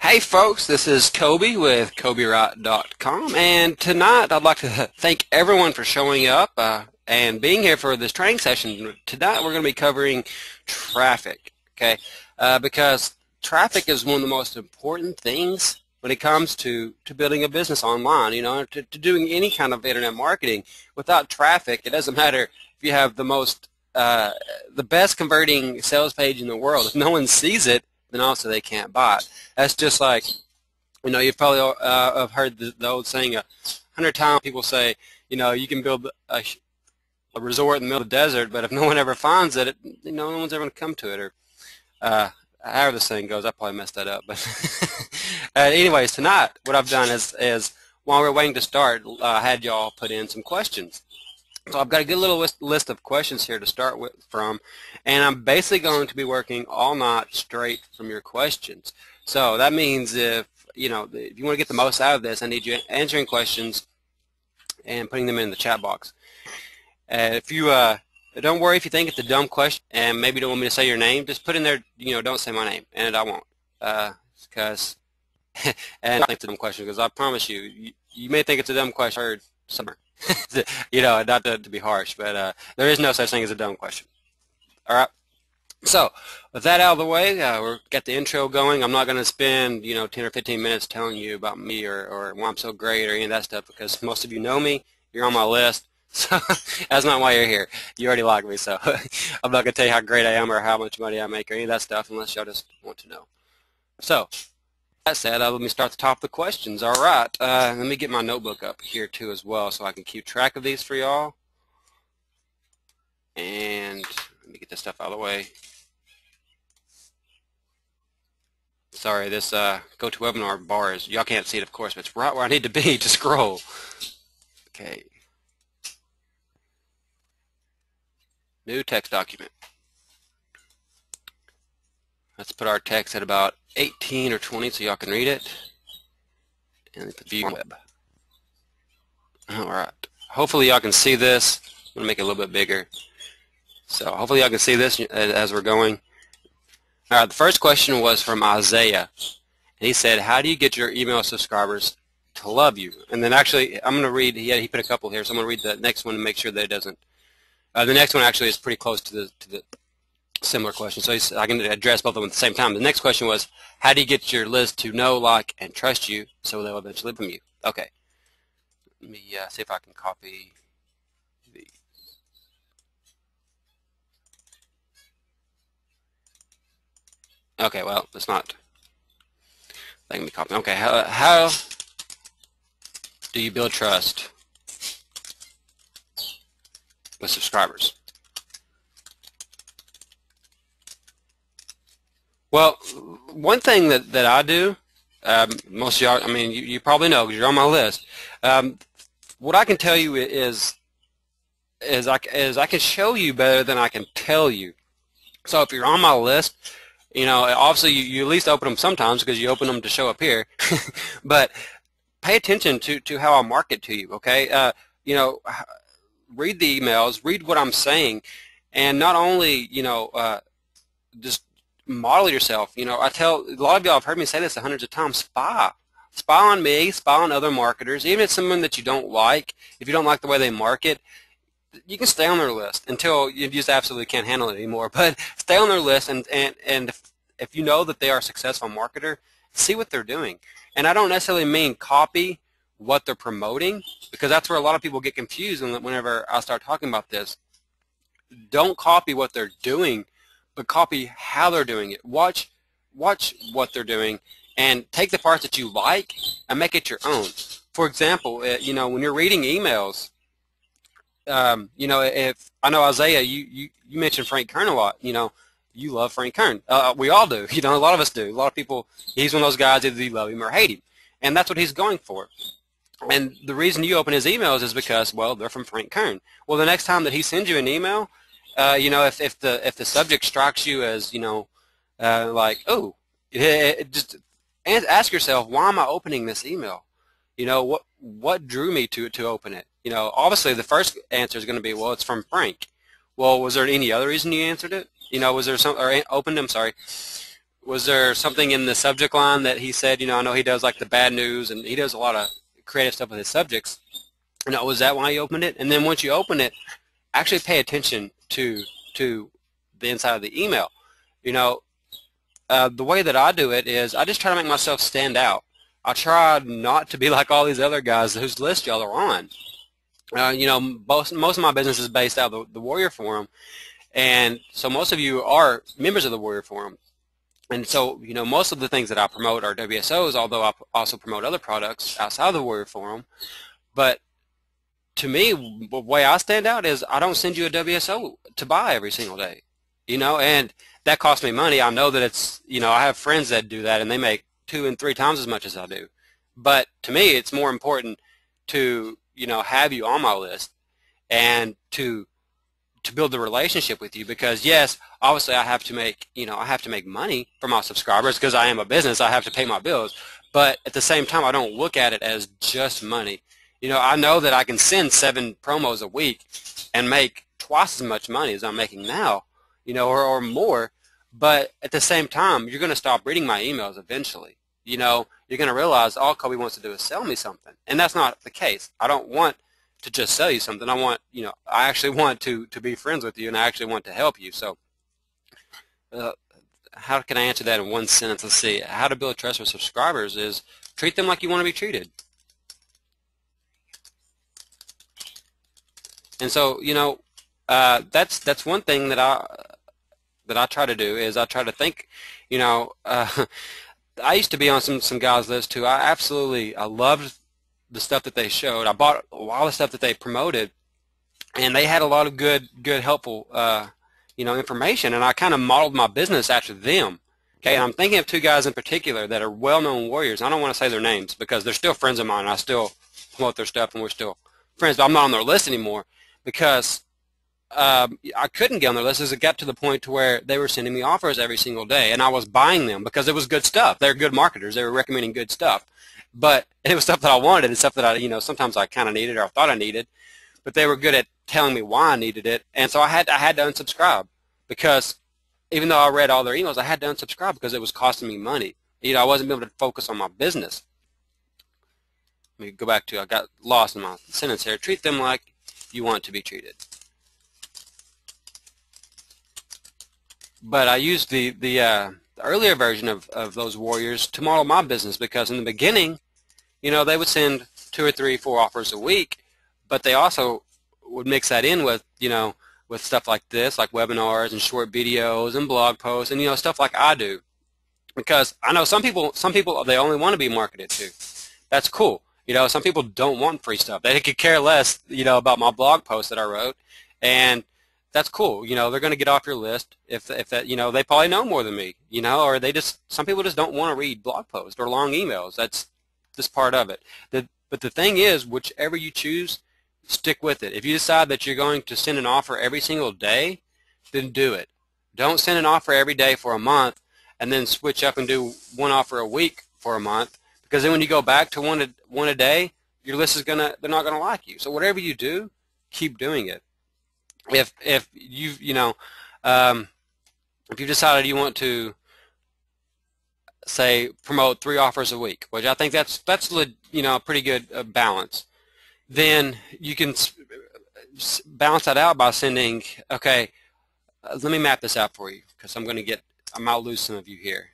Hey folks, this is Coby with CobyRot.com, and tonight I'd like to thank everyone for showing up and being here for this training session. Tonight we're going to be covering traffic, okay? Because traffic is one of the most important things when it comes to building a business online, to doing any kind of internet marketing. Without traffic, it doesn't matter if you have the best converting sales page in the world. If no one sees it, then also they can't buy it. That's just like, you've probably have heard the old saying 100 times. People say, you can build a resort in the middle of the desert, but if no one ever finds it, no one's ever going to come to it. Or however this saying goes, I probably messed that up. But anyways, tonight what I've done is while we're waiting to start, I had y'all put in some questions. So I've got a good little list of questions here to start from, and I'm basically going to be working all night straight from your questions. So that means if you want to get the most out of this, I need you answering questions and putting them in the chat box. If you don't worry if you think it's a dumb question and maybe you don't want me to say your name, just put in there, don't say my name, and I won't, because and I think it's a dumb question, because I promise you may think it's a dumb question. I heard somewhere. Not to be harsh, but there is no such thing as a dumb question. All right. So with that out of the way, we've got the intro going. I'm not going to spend 10 or 15 minutes telling you about me or why I'm so great or any of that stuff, because most of you know me. You're on my list, so that's not why you're here. You already like me, so I'm not going to tell you how great I am or how much money I make or any of that stuff unless y'all just want to know. So that said, let me start the top of the questions. All right, let me get my notebook up here too as well so I can keep track of these for y'all. And let me get this stuff out of the way. Sorry, this GoToWebinar bar is, y'all can't see it of course, but it's right where I need to be to scroll. Okay. New text document. Let's put our text at about 18 or 20 so y'all can read it. And put view web. All right. Hopefully y'all can see this. I'm going to make it a little bit bigger. So hopefully y'all can see this as we're going. All right. The first question was from Isaiah. And he said, how do you get your email subscribers to love you? And then actually, I'm going to read, he put a couple here, so I'm going to read the next one to make sure that it doesn't. The next one actually is pretty close to the similar question, so I can address both of them at the same time. The next question was, how do you get your list to know, like, and trust you so they'll eventually buy from you? Okay. Let me see if I can copy these. Okay, well, it's not letting me copy. Okay, how do you build trust with subscribers? Well, one thing that I do, most of y'all, you probably know because you're on my list. What I can tell you is I can show you better than I can tell you. So if you're on my list, obviously you at least open them sometimes because you open them to show up here. But pay attention to how I market to you. Okay, read the emails, read what I'm saying, and not only just model yourself. I tell a lot of y'all, I've heard me say this hundreds of times, spy on me, spy on other marketers. Even if it's someone that you don't like, if you don't like the way they market, you can stay on their list until you just absolutely can't handle it anymore. But stay on their list, and if you know that they are a successful marketer, see what they're doing. And I don't necessarily mean copy what they're promoting, because that's where a lot of people get confused whenever I start talking about this. Don't copy what they're doing, but copy how they're doing it. Watch what they're doing and take the parts that you like and make it your own. For example, when you're reading emails, if I know Isaiah, you mentioned Frank Kern a lot. You love Frank Kern. We all do. A lot of us do. A lot of people, he's one of those guys, either you love him or hate him. And that's what he's going for. And the reason you open his emails is because, well, they're from Frank Kern. Well, the next time that he sends you an email, if the subject strikes you as like, oh, just ask yourself, why am I opening this email? What drew me to open it? Obviously the first answer is going to be, well, it's from Frank. Well, was there any other reason you answered it? Was there some or opened? I'm sorry. Was there something in the subject line that he said, I know he does like the bad news and he does a lot of creative stuff with his subjects. Was that why you opened it? And then once you open it, actually pay attention to the inside of the email. The way that I do it is I just try to make myself stand out. I try not to be like all these other guys whose list y'all are on. Most of my business is based out of the Warrior Forum, and so most of you are members of the Warrior Forum. And so, most of the things that I promote are WSOs, although I also promote other products outside of the Warrior Forum. But to me, the way I stand out is I don't send you a WSO to buy every single day, and that costs me money. I know that it's, I have friends that do that and they make 2 and 3 times as much as I do. But to me, it's more important to, have you on my list and to build the relationship with you, because yes, obviously I have to make, money for my subscribers because I am a business. I have to pay my bills. But at the same time, I don't look at it as just money. I know that I can send 7 promos a week and make twice as much money as I'm making now, or more. But at the same time, you're going to stop reading my emails eventually. You're going to realize all Coby wants to do is sell me something. And that's not the case. I don't want to just sell you something. I want, I actually want to be friends with you, and I actually want to help you. So how can I answer that in one sentence? Let's see. How to build trust with subscribers is treat them like you want to be treated. And so, that's one thing that I try to do is I try to think, I used to be on some guys' list too. I loved the stuff that they showed. I bought a lot of stuff that they promoted, and they had a lot of good helpful, information, and I kind of modeled my business after them. Okay, and I'm thinking of 2 guys in particular that are well-known warriors. I don't want to say their names because they're still friends of mine, and I still promote their stuff, and we're still friends, but I'm not on their list anymore because I couldn't get on their list as it got to the point to where they were sending me offers every single day, and I was buying them because it was good stuff. They're good marketers. They were recommending good stuff. But it was stuff that I wanted and stuff that I, sometimes I kind of needed or I thought I needed, but they were good at telling me why I needed it. And so I had to unsubscribe because even though I read all their emails, I had to unsubscribe because it was costing me money. I wasn't able to focus on my business. Let me go back to, I got lost in my sentence here. Treat them like you want to be treated. But I used the earlier version of those warriors to model my business because in the beginning, they would send 2 or 3, 4 offers a week, but they also would mix that in with, with stuff like this, like webinars and short videos and blog posts and, stuff like I do. Because I know some people, they only want to be marketed to. That's cool. Some people don't want free stuff. They could care less, about my blog post that I wrote, and that's cool. They're going to get off your list if that, they probably know more than me, or some people just don't want to read blog posts or long emails. That's just part of it. But the thing is, whichever you choose, stick with it. If you decide that you're going to send an offer every single day, then do it. Don't send an offer every day for a month and then switch up and do 1 offer a week for a month, because then when you go back to one a day, your list is they're not gonna like you. So whatever you do, keep doing it. If you've decided you want to say promote 3 offers a week, which I think that's a pretty good balance, then you can balance that out by sending. Okay, let me map this out for you because I might lose some of you here.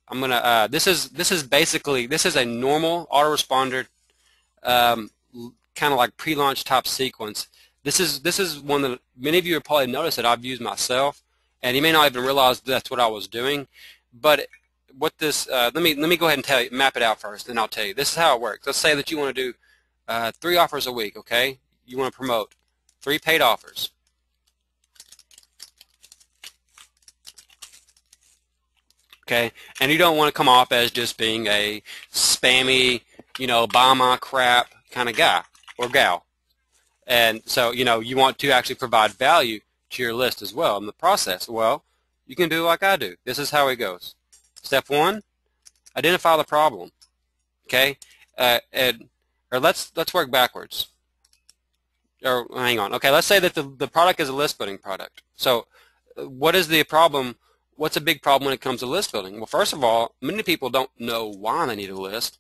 I'm gonna. This is a normal autoresponder, kind of like pre-launch type sequence. This is one that many of you have probably noticed that I've used myself, and you may not even realize that's what I was doing. But what this let me go ahead and map it out first, and I'll tell you. This is how it works. Let's say that you want to do 3 offers a week. Okay, you want to promote 3 paid offers. Okay, and you don't want to come off as just being a spammy, buy my crap kind of guy or gal. And so, you want to actually provide value to your list as well in the process. Well, you can do like I do. This is how it goes. Step 1, identify the problem. Okay, or let's work backwards. Or hang on. Okay, let's say that the product is a list building product. So, what is the problem what's a big problem when it comes to list building? Well, first of all, many people don't know why they need a list.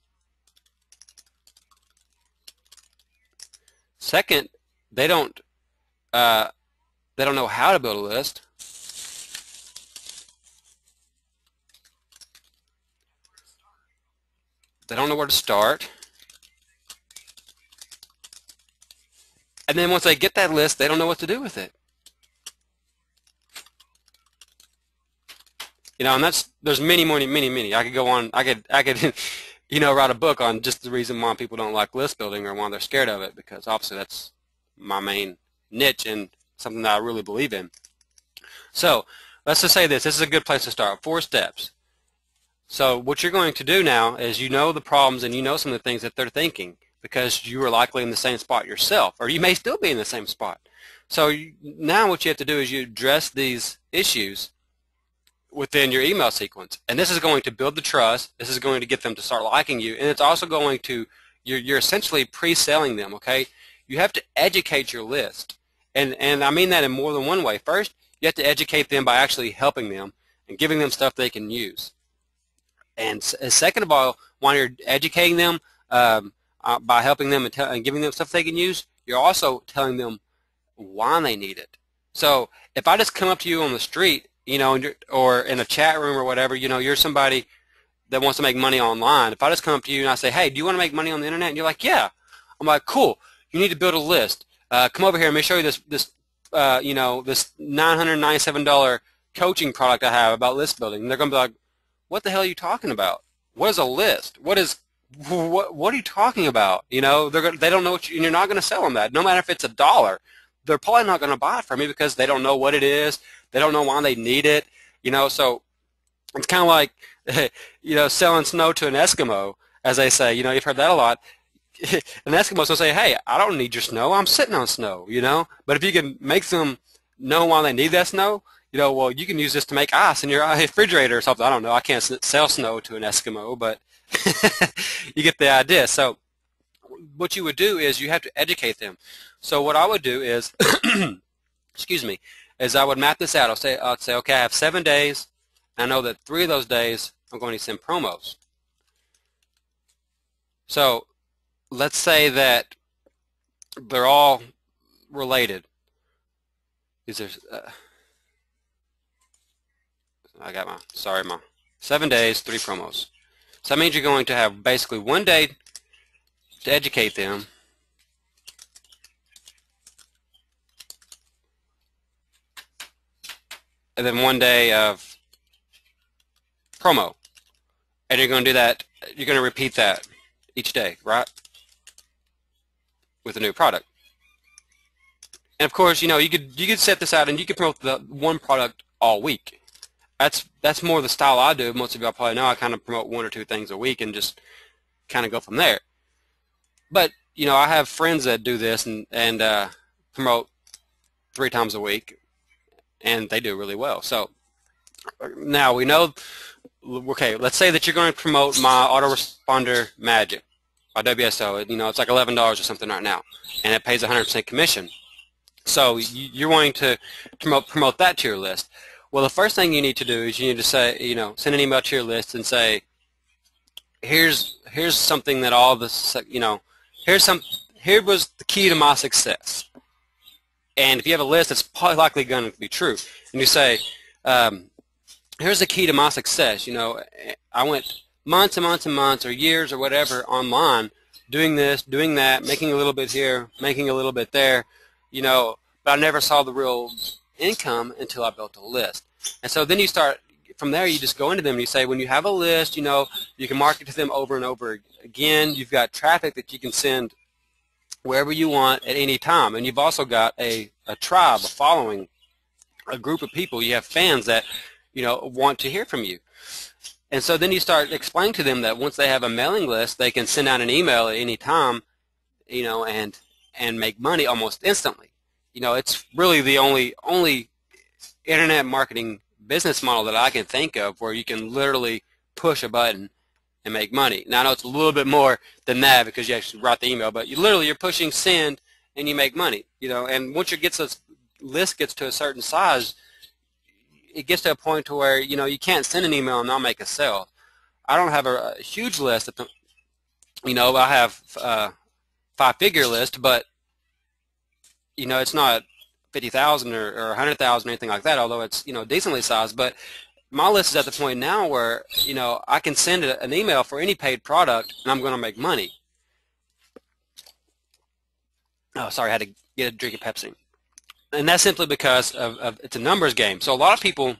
Second, they don't know how to build a list. They don't know where to start. And then once they get that list, they don't know what to do with it. You know, and there's many. I could go on. I could, you know, write a book on just the reason why people don't like list building or why they're scared of it, because obviously that's my main niche and something that I really believe in. So let's just say this is a good place to start. 4 steps. So what you're going to do now is, you know the problems and you know some of the things that they're thinking, because you are likely in the same spot yourself, or you may still be in the same spot. So now what you have to do is you address these issues within your email sequence, and this is going to build the trust. This is going to get them to start liking you, and it's also going to, you're essentially pre-selling them. Okay, you have to educate your list, and I mean that in more than one way. First, you have to educate them by actually helping them and giving them stuff they can use. And second of all, while you're educating them by helping them and giving them stuff they can use, you're also telling them why they need it. So if I just come up to you on the street, you know, or in a chat room or whatever, you know, you're somebody that wants to make money online. If I just come up to you and I say, hey, do you want to make money on the internet? And you're like, yeah. I'm like, cool. You need to build a list. Come over here. Let me show you this you know, this $997 coaching product I have about list building. And they're going to be like, what the hell are you talking about? What is a list? What are you talking about? You know, they don't know what you're not going to sell them that. No matter if it's $1, they're probably not going to buy it from you because they don't know what it is. They don't know why they need it. You know, so it's kind of like, you know, selling snow to an Eskimo, as they say. You know, you've heard that a lot. An Eskimo's will say, hey, I don't need your snow. I'm sitting on snow, you know. But if you can make them know why they need that snow, you know, well, you can use this to make ice in your refrigerator or something. I don't know. I can't sell snow to an Eskimo, but you get the idea. So what you would do is you have to educate them. So what I would do is, excuse me, is I would map this out. I'd say, okay, I have 7 days. I know that 3 of those days I'm going to send promos. So let's say that they're all related. These are I got my 7 days, 3 promos. So that means you're going to have basically 1 day to educate them, and then 1 day of promo. And you're going to do that, you're going to repeat that each day, right? With a new product. And of course, you know, you could set this out and you could promote the one product all week. That's more the style I do. Most of y'all probably know I kind of promote 1 or 2 things a week and just kind of go from there. But you know, I have friends that do this and promote 3 times a week, and they do really well. So now we know. Okay, let's say that you're going to promote my autoresponder magic by WSO. You know, it's like $11 or something right now, and it pays 100% commission. So you're wanting to promote that to your list. Well, the first thing you need to do is you need to say, you know, send an email to your list and say, here's something that all this, you know, here was the key to my success. And if you have a list, it's probably likely going to be true. And you say, here's the key to my success. You know, I went months and months and months or years or whatever online doing this, doing that, making a little bit here, making a little bit there, you know, but I never saw the real income until I built a list. And so then you start, from there you just go into them and you say, when you have a list, you know, you can market to them over and over again. You've got traffic that you can send wherever you want at any time. And you've also got a tribe, a following, a group of people. You have fans that, you know, want to hear from you. And so then you start explaining to them that once they have a mailing list, they can send out an email at any time, you know, and make money almost instantly. You know, it's really the only internet marketing business model that I can think of where you can literally push a button and make money. Now I know it's a little bit more than that because you actually write the email, but you're pushing send and you make money. You know, and once your list gets to a certain size, it gets to a point to where, you know, you can't send an email and not make a sale. I don't have a huge list. You know, I have five-figure list, but, you know, it's not 50,000 or 100,000 or anything like that, although it's, you know, decently sized. But my list is at the point now where, you know, I can send an email for any paid product and I'm going to make money. Oh, sorry, I had to get a drink of Pepsi. And that's simply because of it's a numbers game. So a lot of people,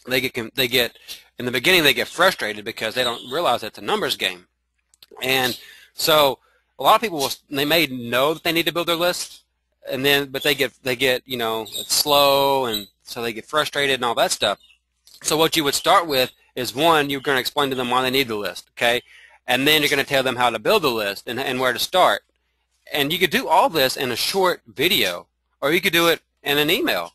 they get in the beginning they get frustrated because they don't realize it's a numbers game. And so a lot of people they may know that they need to build their list, and then but they get you know, it's slow, and so they get frustrated and all that stuff. So what you would start with is, one, you're going to explain to them why they need the list, okay? And then you're going to tell them how to build the list and where to start. And you could do all this in a short video, or you could do it in an email,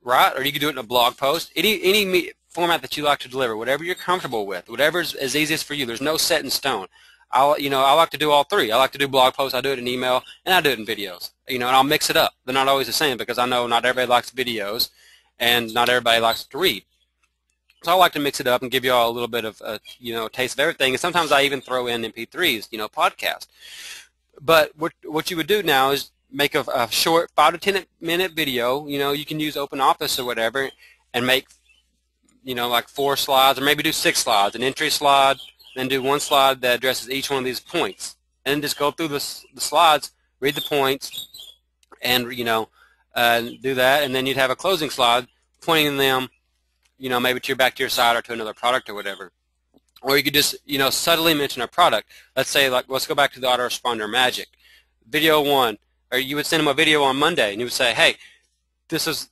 right? Or you could do it in a blog post. Any format that you like to deliver, whatever you're comfortable with, whatever's as easiest for you. There's no set in stone. I like to do all three. I like to do blog posts, I do it in email, and I do it in videos. You know, and I'll mix it up. They're not always the same because I know not everybody likes videos, and not everybody likes to read. So I like to mix it up and give you all a little bit of you know, taste of everything. And sometimes I even throw in MP3s, you know, podcast. But what you would do now is make a short 5 to 10 minute video. You know, you can use OpenOffice or whatever, and make, you know, like 4 slides, or maybe do 6 slides, an entry slide, then do 1 slide that addresses each one of these points, and then just go through the slides, read the points, and, you know, do that, and then you'd have a closing slide pointing them, you know, maybe back to your site or to another product or whatever. Or you could just, you know, subtly mention a product. Let's say, like, let's go back to the autoresponder magic. Video 1, or you would send them a video on Monday, and you would say, hey, this is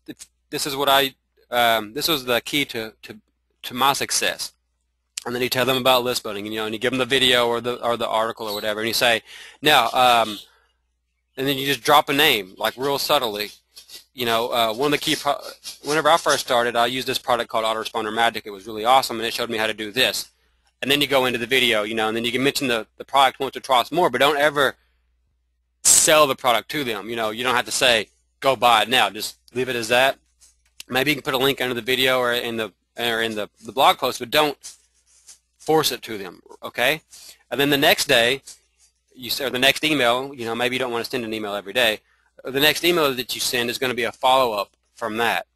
what this was the key to my success. And then you tell them about list building, and, you know, and you give them the video or the article or whatever, and you say, now, and then you just drop a name, like real subtly. You know, one of the key, whenever I first started, I used this product called Autoresponder Magic. It was really awesome, and it showed me how to do this. And then you go into the video, you know, and then you can mention the product once or twice more, but don't ever sell the product to them. You know, you don't have to say, go buy it now. Just leave it as that. Maybe you can put a link under the video or in the blog post, but don't force it to them, okay? And then the next day, or the next email, you know, maybe you don't want to send an email every day. The next email that you send is going to be a follow-up from that.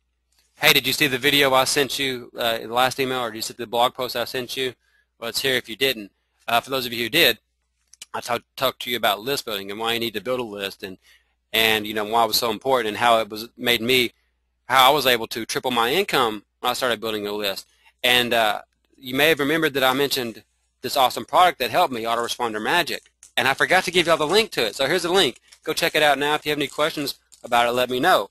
Hey, did you see the video I sent you in the last email, or did you see the blog post I sent you? Well, it's here if you didn't. For those of you who did, I talked to you about list building and why you need to build a list, and you know, why it was so important, and how it made me, how I was able to triple my income when I started building a list. And you may have remembered that I mentioned this awesome product that helped me, Autoresponder Magic, and I forgot to give y'all the link to it. So here's the link. Go check it out now. If you have any questions about it, let me know.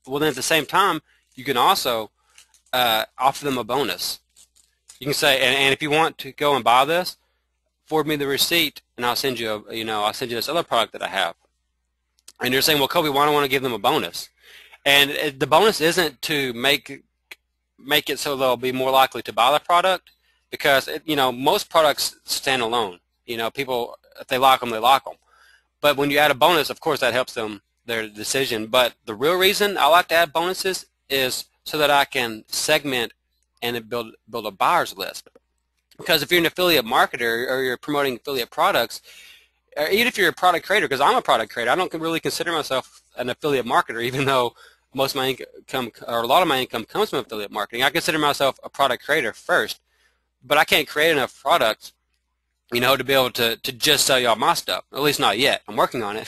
Well, then at the same time, you can also offer them a bonus. You can say, and if you want to go and buy this, forward me the receipt, and I'll send you I'll send you this other product that I have. And you're saying, well, Coby, why don't I want to give them a bonus? And the bonus isn't to make it so they'll be more likely to buy the product, because you know, most products stand alone. You know, people, if they like them, they like them. But when you add a bonus, of course, that helps them, their decision. But the real reason I like to add bonuses is so that I can segment and build a buyer's list. Because if you're an affiliate marketer or you're promoting affiliate products, or even if you're a product creator, because I'm a product creator, I don't really consider myself an affiliate marketer, even though most of my income, or a lot of my income, comes from affiliate marketing. I consider myself a product creator first, but I can't create enough products, you know, to be able to just sell y'all my stuff. At least not yet. I'm working on it.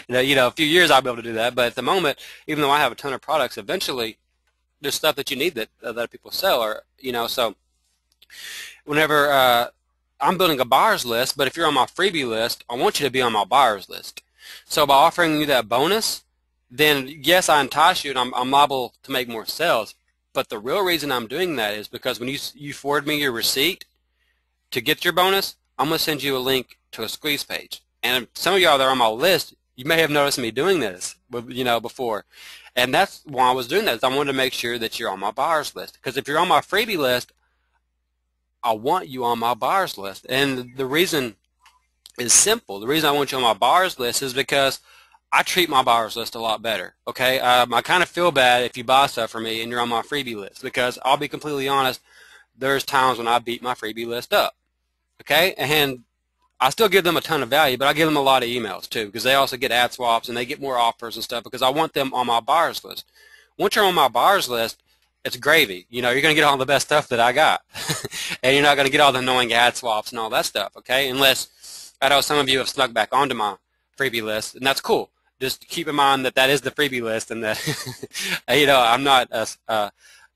You know, a few years I'll be able to do that. But at the moment, even though I have a ton of products, eventually there's stuff that you need that other people sell, or, you know, so whenever I'm building a buyer's list, but if you're on my freebie list, I want you to be on my buyer's list. So by offering you that bonus, then yes, I entice you, and I'm liable to make more sales. But the real reason I'm doing that is because when you forward me your receipt to get your bonus, I'm going to send you a link to a squeeze page. And some of y'all that are on my list, you may have noticed me doing this, you know, before. And that's why I was doing that, is I wanted to make sure that you're on my buyer's list. Because if you're on my freebie list, I want you on my buyer's list. And the reason is simple. The reason I want you on my buyer's list is because I treat my buyers list a lot better, okay? I kind of feel bad if you buy stuff from me and you're on my freebie list, because I'll be completely honest, there's times when I beat my freebie list up, okay? And I still give them a ton of value, but I give them a lot of emails too, because they also get ad swaps and they get more offers and stuff, because I want them on my buyers list. Once you're on my buyers list, it's gravy. You know, you're going to get all the best stuff that I got. And you're not going to get all the annoying ad swaps and all that stuff, okay? Unless, I know some of you have snuck back onto my freebie list, and that's cool. Just keep in mind that that is the freebie list, and that, you know, I'm not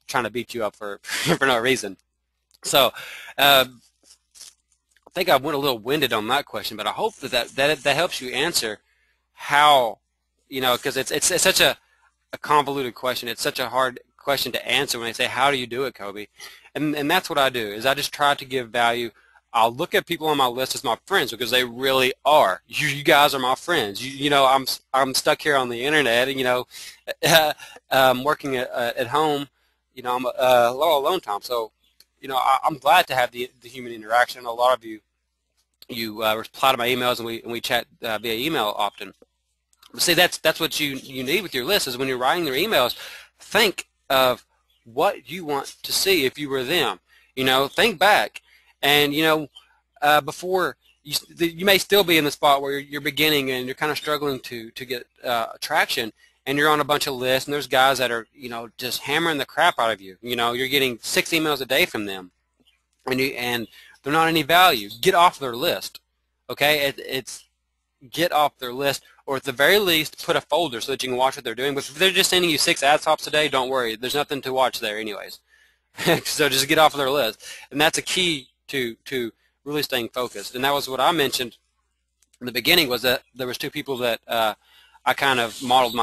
trying to beat you up for, for no reason. So, I think I went a little winded on that question, but I hope that helps you answer how, you know, because it's such a convoluted question. It's such a hard question to answer when they say, how do you do it, Coby? And that's what I do, is I just try to give value. I'll look at people on my list as my friends, because they really are. You guys are my friends. You know, I'm stuck here on the internet, and, you know, working at home, you know, I'm a lot alone time. So, you know, I'm glad to have the human interaction. A lot of you reply to my emails, and we chat via email often. But see, that's what you need with your list, is when you're writing their emails, think of what you want to see if you were them. You know, think back, and, you know, before you may still be in the spot where you're beginning and you're kind of struggling to get traction, and you're on a bunch of lists, and there's guys that are, you know, just hammering the crap out of you. You know, you're getting 6 emails a day from them, and they're not any value. Get off their list, okay? It's get off their list, or at the very least, put a folder so that you can watch what they're doing. But if they're just sending you 6 ad stops a day, don't worry. There's nothing to watch there anyways. So just get off of their list. And that's a key to really staying focused. And that was what I mentioned in the beginning, was that there was 2 people that I kind of modeled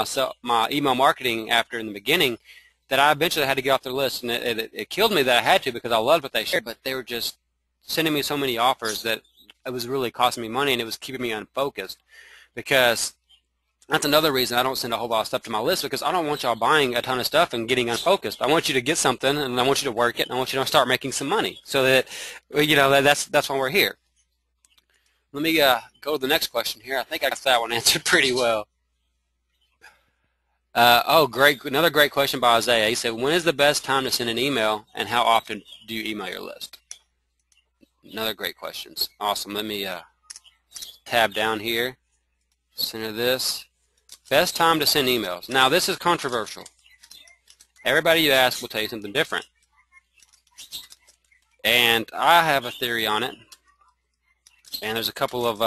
my email marketing after in the beginning, that I eventually had to get off their list. And it killed me that I had to, because I loved what they shared, but they were just sending me so many offers that it was really costing me money, and it was keeping me unfocused. Because that's another reason I don't send a whole lot of stuff to my list, because I don't want y'all buying a ton of stuff and getting unfocused. I want you to get something, and I want you to work it, and I want you to start making some money, so that, you know, that's why we're here. Let me go to the next question here. I think I got that one answered pretty well. Oh, great! Another great question by Isaiah. He said, when is the best time to send an email, and how often do you email your list? Another great questions. Awesome. Let me tab down here. Center this. Best time to send emails. Now, this is controversial. Everybody you ask will tell you something different. And I have a theory on it. And there's a couple of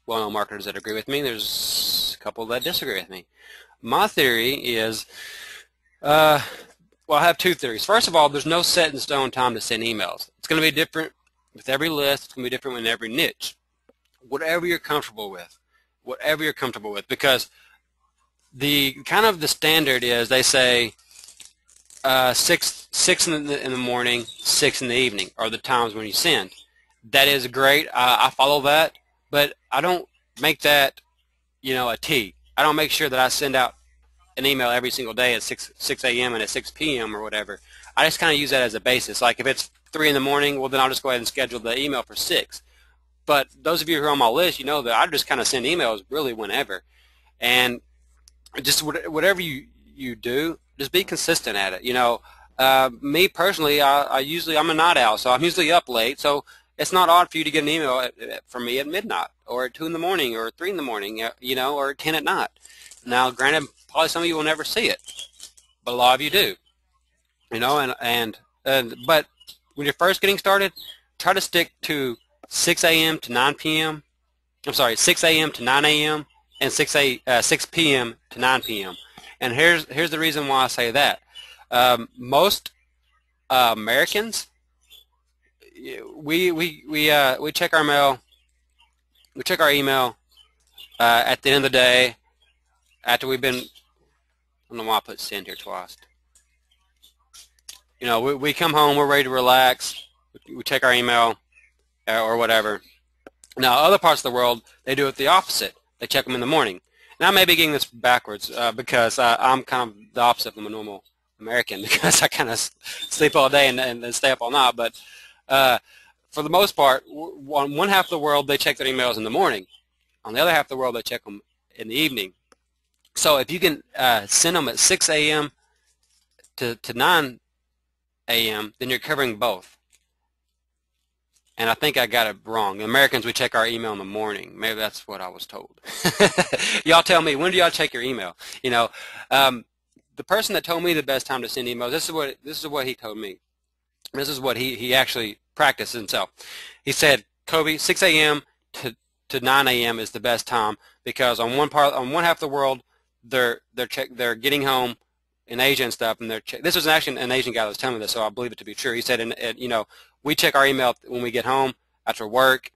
well-known marketers that agree with me. There's a couple that disagree with me. My theory is, well, I have 2 theories. First of all, there's no set in stone time to send emails. It's going to be different with every list. It's going to be different in every niche. Whatever you're comfortable with. Whatever you're comfortable with, because the kind of the standard is, they say 6 in the morning, 6 in the evening are the times when you send. That is great. I follow that, but I don't make that, you know, a T. I don't make sure that I send out an email every single day at 6 a.m. and at 6 p.m. or whatever. I just kind of use that as a basis. Like if it's 3 in the morning, well, then I'll just go ahead and schedule the email for 6. But those of you who are on my list, you know that I just kind of send emails really whenever. And just whatever you do, just be consistent at it. You know, me personally, I'm a night owl, so I'm usually up late. So it's not odd for you to get an email from me at midnight, or at 2 in the morning, or 3 in the morning, you know, or 10 at night. Now, granted, probably some of you will never see it, but a lot of you do. You know, but when you're first getting started, try to stick to 6 a.m. to 9 p.m. I'm sorry, 6 a.m. to 9 a.m. and 6 p.m. to 9 p.m. And here's the reason why I say that. Most Americans, we check our mail, we check our email at the end of the day after we've been. I don't know why I put send here twice. You know, we come home, we're ready to relax, we check our email or whatever. Now, other parts of the world, they do it the opposite. They check them in the morning. Now, I may be getting this backwards because I'm kind of the opposite from a normal American, because I kind of sleep all day and then stay up all night. But for the most part, on one half of the world, they check their emails in the morning. On the other half of the world, they check them in the evening. So if you can send them at 6 a.m. to 9 a.m., then you're covering both. And I think I got it wrong. Americans, we check our email in the morning. Maybe that's what I was told. Y'all tell me, when do y'all check your email? You know, the person that told me the best time to send emails, this is what he told me. This is what he actually practiced himself. He said, Coby, 6 a.m. to 9 a.m. is the best time, because on one half of the world, they're getting home in Asia and stuff, and this was actually an Asian guy that was telling me this, so I believe it to be true. He said, you know, we check our email when we get home after work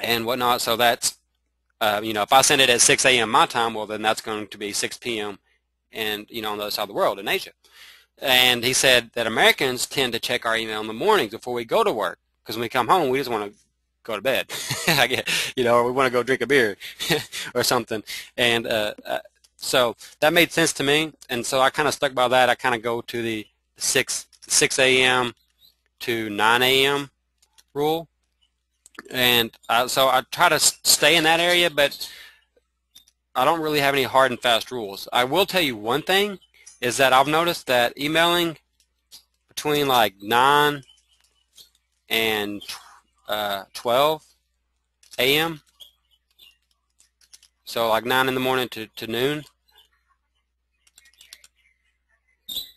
and whatnot. So that's, you know, if I send it at 6 a.m. my time, well, then that's going to be 6 p.m. and, you know, on the other side of the world in Asia. And he said that Americans tend to check our email in the mornings before we go to work, because when we come home, we just want to go to bed, you know, or we want to go drink a beer or something. And so that made sense to me, and so I kind of stuck by that. I kind of go to the 6 a.m. to 9 a.m. rule, and so I try to stay in that area, but I don't really have any hard and fast rules. I will tell you one thing, is that I've noticed that emailing between like 9 and 12 a.m., so like 9 in the morning to noon,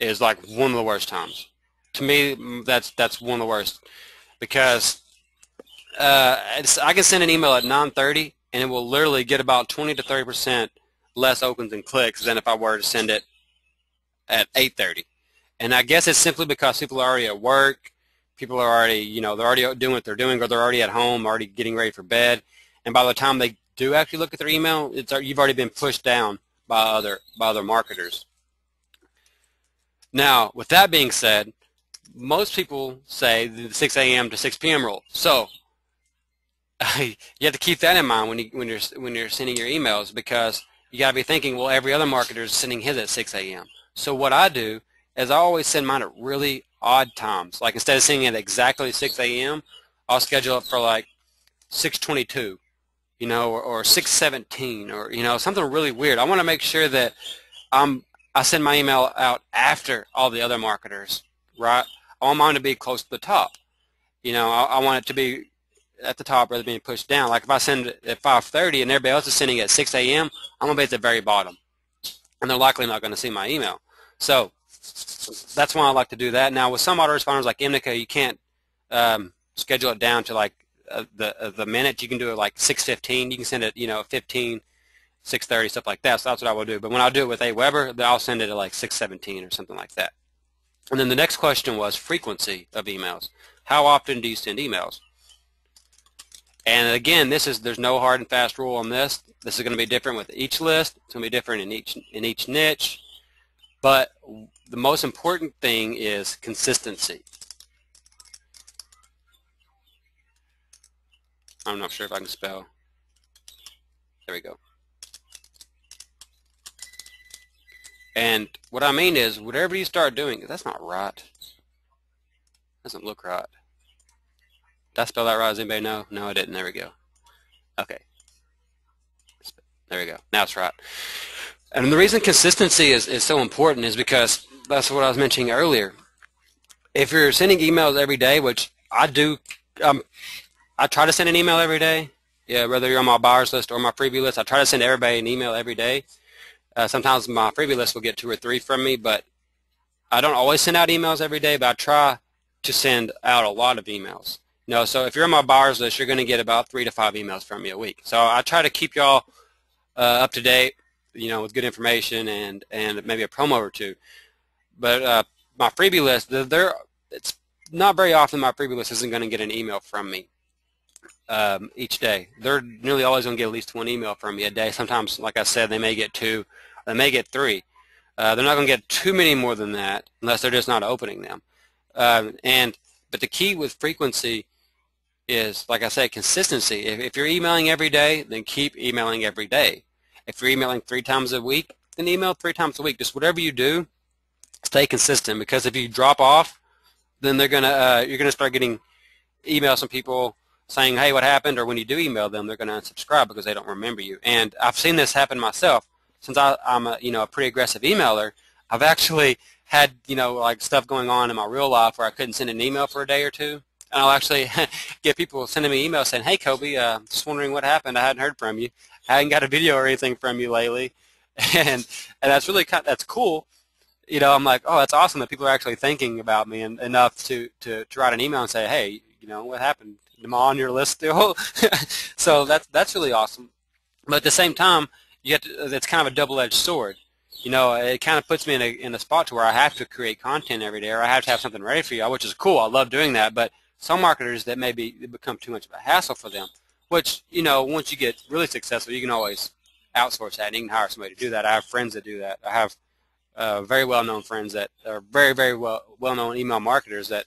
is like one of the worst times. To me, that's one of the worst, because I can send an email at 9:30 and it will literally get about 20 to 30% less opens and clicks than if I were to send it at 8:30. And I guess it's simply because people are already at work, people are already, you know, they're already doing what they're doing, or they're already at home, already getting ready for bed, and by the time they do actually look at their email, you've already been pushed down by other marketers. Now, with that being said, most people say the 6 a.m. to 6 p.m. rule. So you have to keep that in mind when you're sending your emails, because you got to be thinking, well, every other marketer is sending his at 6 a.m. So what I do is I always send mine at really odd times. Like instead of sending it exactly 6 a.m., I'll schedule it for like 6:22, you know, or 6:17, or, you know, something really weird. I want to make sure that I send my email out after all the other marketers, right? I want mine to be close to the top. You know, I want it to be at the top rather than being pushed down. Like if I send it at 5:30 and everybody else is sending it at 6 a.m., I'm going to be at the very bottom, and they're likely not going to see my email. So that's why I like to do that. Now, with some autoresponders like Indica, you can't schedule it down to like the minute. You can do it like 6:15. You can send it, you know, 15, 6:30, stuff like that. So that's what I will do. But when I do it with Aweber, then I'll send it at like 6:17 or something like that. And then the next question was frequency of emails. How often do you send emails? And again, there's no hard and fast rule on this. This is going to be different with each list. It's going to be different in each niche. But the most important thing is consistency. I'm not sure if I can spell. There we go. And what I mean is, whatever you start doing, that's not right. Doesn't look right. Did I spell that right? Does anybody know? No, I didn't. There we go. Okay. There we go. Now it's right. And the reason consistency is so important is because that's what I was mentioning earlier. If you're sending emails every day, which I do, I try to send an email every day. Yeah, whether you're on my buyers list or my freebie list, I try to send everybody an email every day. Sometimes my freebie list will get 2 or 3 from me, but I don't always send out emails every day, but I try to send out a lot of emails. You know, so if you're on my buyers list, you're going to get about 3 to 5 emails from me a week. So I try to keep y'all up to date, you know, with good information and maybe a promo or 2. But my freebie list, it's not very often my freebie list isn't going to get an email from me each day. They're nearly always going to get at least 1 email from me a day. Sometimes, like I said, they may get 2, they may get 3. They're not going to get too many more than that unless they're just not opening them. But the key with frequency is, like I said, consistency. If you're emailing every day, then keep emailing every day. If you're emailing 3 times a week, then email 3 times a week. Just whatever you do, stay consistent, because if you drop off, then you're gonna start getting emails from people saying, hey, what happened? Or when you do email them, they're going to unsubscribe because they don't remember you. And I've seen this happen myself. since I'm a, a pretty aggressive emailer, I've actually had, like stuff going on in my real life where I couldn't send an email for a day or two. And I'll actually get people sending me emails saying, "Hey, Coby, just wondering what happened. I hadn't heard from you. I hadn't got a video or anything from you lately." And that's really that's cool. I'm like, oh, that's awesome that people are actually thinking about me and enough to write an email and say, "Hey, what happened? Am I on your list still?" So that's really awesome. But at the same time, it's kind of a double-edged sword. It kind of puts me in a spot to where I have to create content every day, or I have to have something ready for you, which is cool. I love doing that. But some marketers, that maybe it become too much of a hassle for them. Which once you get really successful, you can always outsource that, and you can hire somebody to do that. I have friends that do that. I have very well-known friends that are very, very well-known email marketers that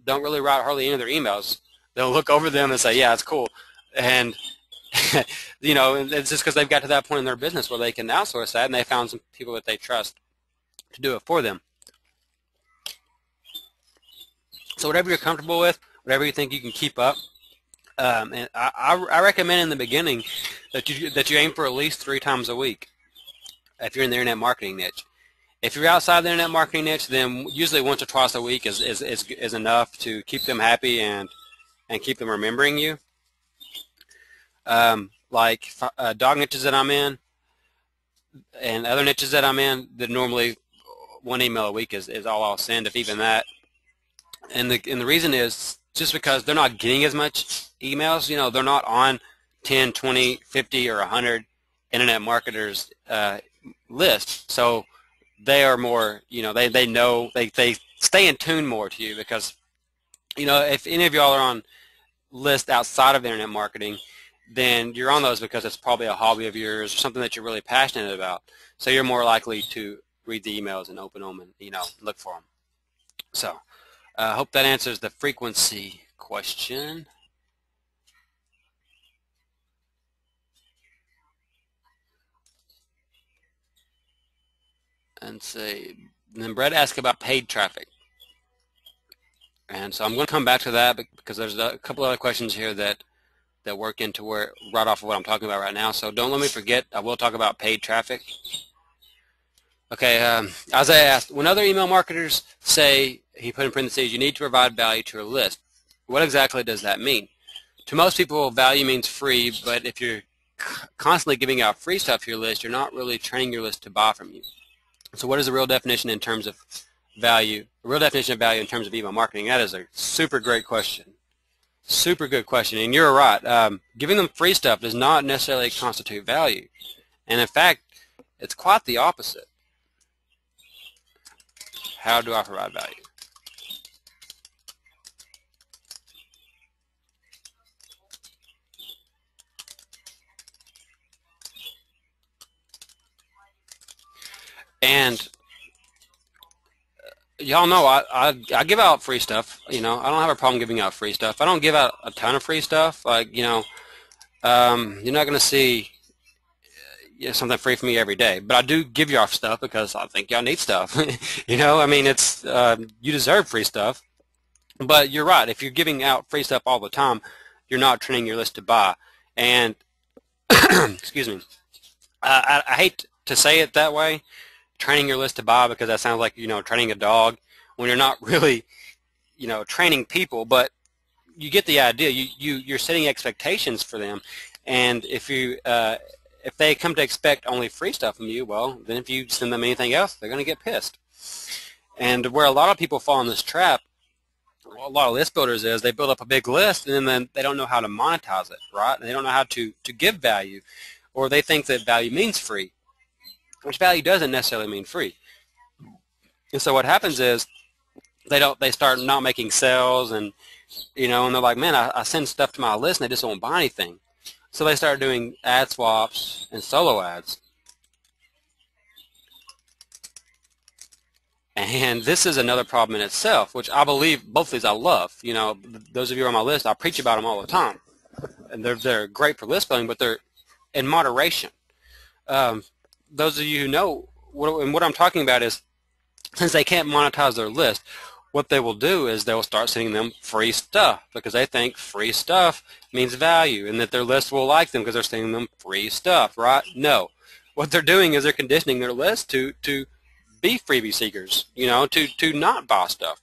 don't really write hardly any of their emails. They'll look over them and say, "Yeah, it's cool," and it's just because they've got to that point in their business where they can outsource that, and they found some people that they trust to do it for them. So whatever you're comfortable with, whatever you think you can keep up, and I recommend in the beginning that you aim for at least 3 times a week if you're in the internet marketing niche. If you're outside the internet marketing niche, then usually once or twice a week is enough to keep them happy and keep them remembering you. Like dog niches that I'm in and other niches that I'm in, that normally 1 email a week is all I'll send, if even that. And the reason is just because they're not getting as much emails. They're not on 10, 20, 50, or 100 internet marketers list. So they are more, they know, they stay in tune more to you, because, if any of y'all are on lists outside of internet marketing, then you're on those because it's probably a hobby of yours or something that you're really passionate about. So you're more likely to read the emails and open them and, look for them. So I hope that answers the frequency question. And then Brett asked about paid traffic. And so I'm going to come back to that because there's a couple other questions here that work into right off of what I'm talking about right now. So don't let me forget, I will talk about paid traffic. Okay, as I asked, when other email marketers say, he put in parentheses, "You need to provide value to your list," what exactly does that mean? To most people, value means free, but if you're constantly giving out free stuff to your list, you're not really training your list to buy from you. So what is the real definition in terms of value? The real definition of value in terms of email marketing? That is a super great question. Super good question. And you're right. Giving them free stuff does not necessarily constitute value. And in fact, it's quite the opposite. How do I provide value? And y'all know I give out free stuff. I don't have a problem giving out free stuff. I don't give out a ton of free stuff. Like, you're not going to see something free from me every day. But I do give y'all stuff because I think y'all need stuff. I mean, it's you deserve free stuff. But you're right. If you're giving out free stuff all the time, you're not training your list to buy. And excuse me, I hate to say it that way, training your list to buy, because that sounds like training a dog, when you're not really training people. But you get the idea. You're setting expectations for them, and if they come to expect only free stuff from you, well, then if you send them anything else, they're going to get pissed. And where a lot of people fall in this trap, a lot of list builders, is they build up a big list and then they don't know how to monetize it, right? They don't know how to give value, or they think that value means free, which value doesn't necessarily mean free. And so what happens is they start not making sales, and and they're like, "Man, I send stuff to my list and they just won't buy anything." So they start doing ad swaps and solo ads. And this is another problem in itself, which I believe both of these I love. Those of you on my list, I preach about them all the time. And they're great for list building, but they're in moderation. Those of you who know, what I'm talking about is, since they can't monetize their list, what they will do is they will start sending them free stuff, because they think free stuff means value and that their list will like them because they're sending them free stuff, right? No. what they're doing is they're conditioning their list to be freebie seekers, to not buy stuff.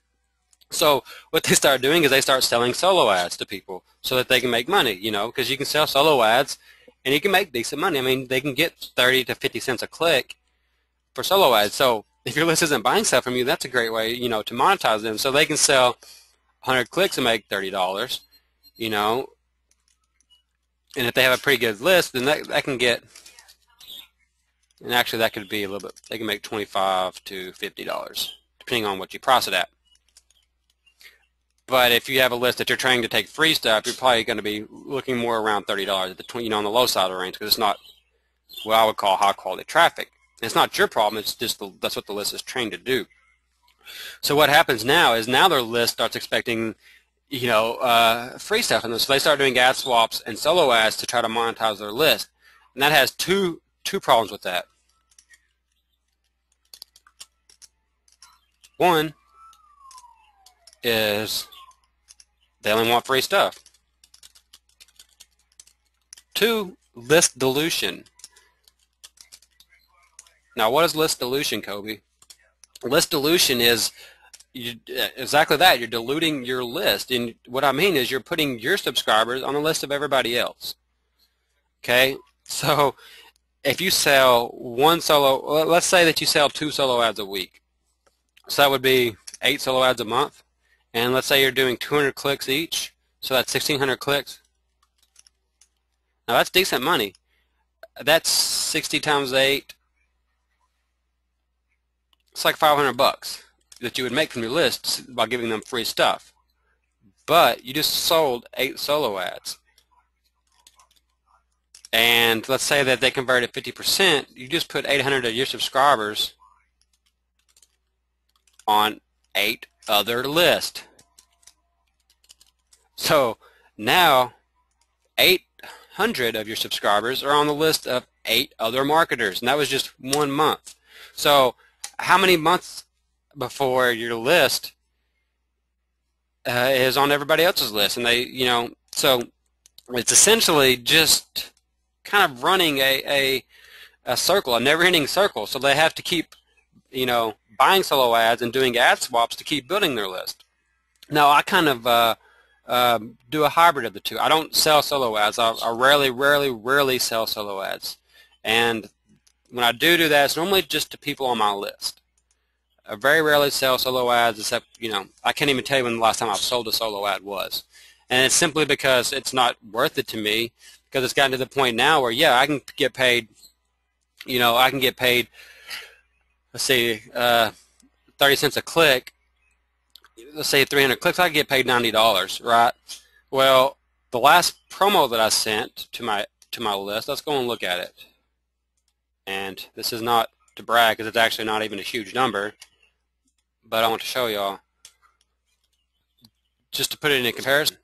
So what they start doing is they start selling solo ads to people so that they can make money, because you can sell solo ads and you can make decent money. I mean, they can get 30 to 50 cents a click for solo ads. So if your list isn't buying stuff from you, that's a great way, to monetize them. So they can sell 100 clicks and make $30, and if they have a pretty good list, then that can get, and actually that could be a little bit, they can make $25 to $50, depending on what you price it at. But if you have a list that you're trying to take free stuff, you're probably going to be looking more around $30 at the on the low side of the range, because it's not what I would call high quality traffic. And it's not your problem. It's just that's what the list is trained to do. So what happens now is their list starts expecting free stuff, and so they start doing ad swaps and solo ads to try to monetize their list. And that has two problems with that. One is they only want free stuff. Two, list dilution. Now, what is list dilution, Coby? List dilution is exactly that. You're diluting your list. And what I mean is you're putting your subscribers on the list of everybody else. Okay? So if you sell one solo, let's say that you sell 2 solo ads a week. So that would be 8 solo ads a month. And let's say you're doing 200 clicks each. So that's 1,600 clicks. Now that's decent money. That's 60 times 8. It's like $500 that you would make from your list by giving them free stuff. But you just sold 8 solo ads. And let's say that they converted 50%. You just put 800 of your subscribers on 8 other lists. So now 800 of your subscribers are on the list of 8 other marketers, and that was just 1 month. So how many months before your list is on everybody else's list? And they, so it's essentially just kind of running a circle, a never-ending circle. So they have to keep, buying solo ads and doing ad swaps to keep building their list. Now, I kind of do a hybrid of the two. I don't sell solo ads. I rarely sell solo ads. And when I do that, it's normally just to people on my list. I very rarely sell solo ads, except, I can't even tell you when the last time I've sold a solo ad was. And it's simply because it's not worth it to me, because it's gotten to the point now where, yeah, I can get paid, I can get paid, let's see, 30 cents a click. Let's say 300 clicks, I can get paid $90, right? Well, the last promo that I sent to my list, let's go and look at it. And this is not to brag, because it's actually not even a huge number, but I want to show y'all, just to put it in a comparison.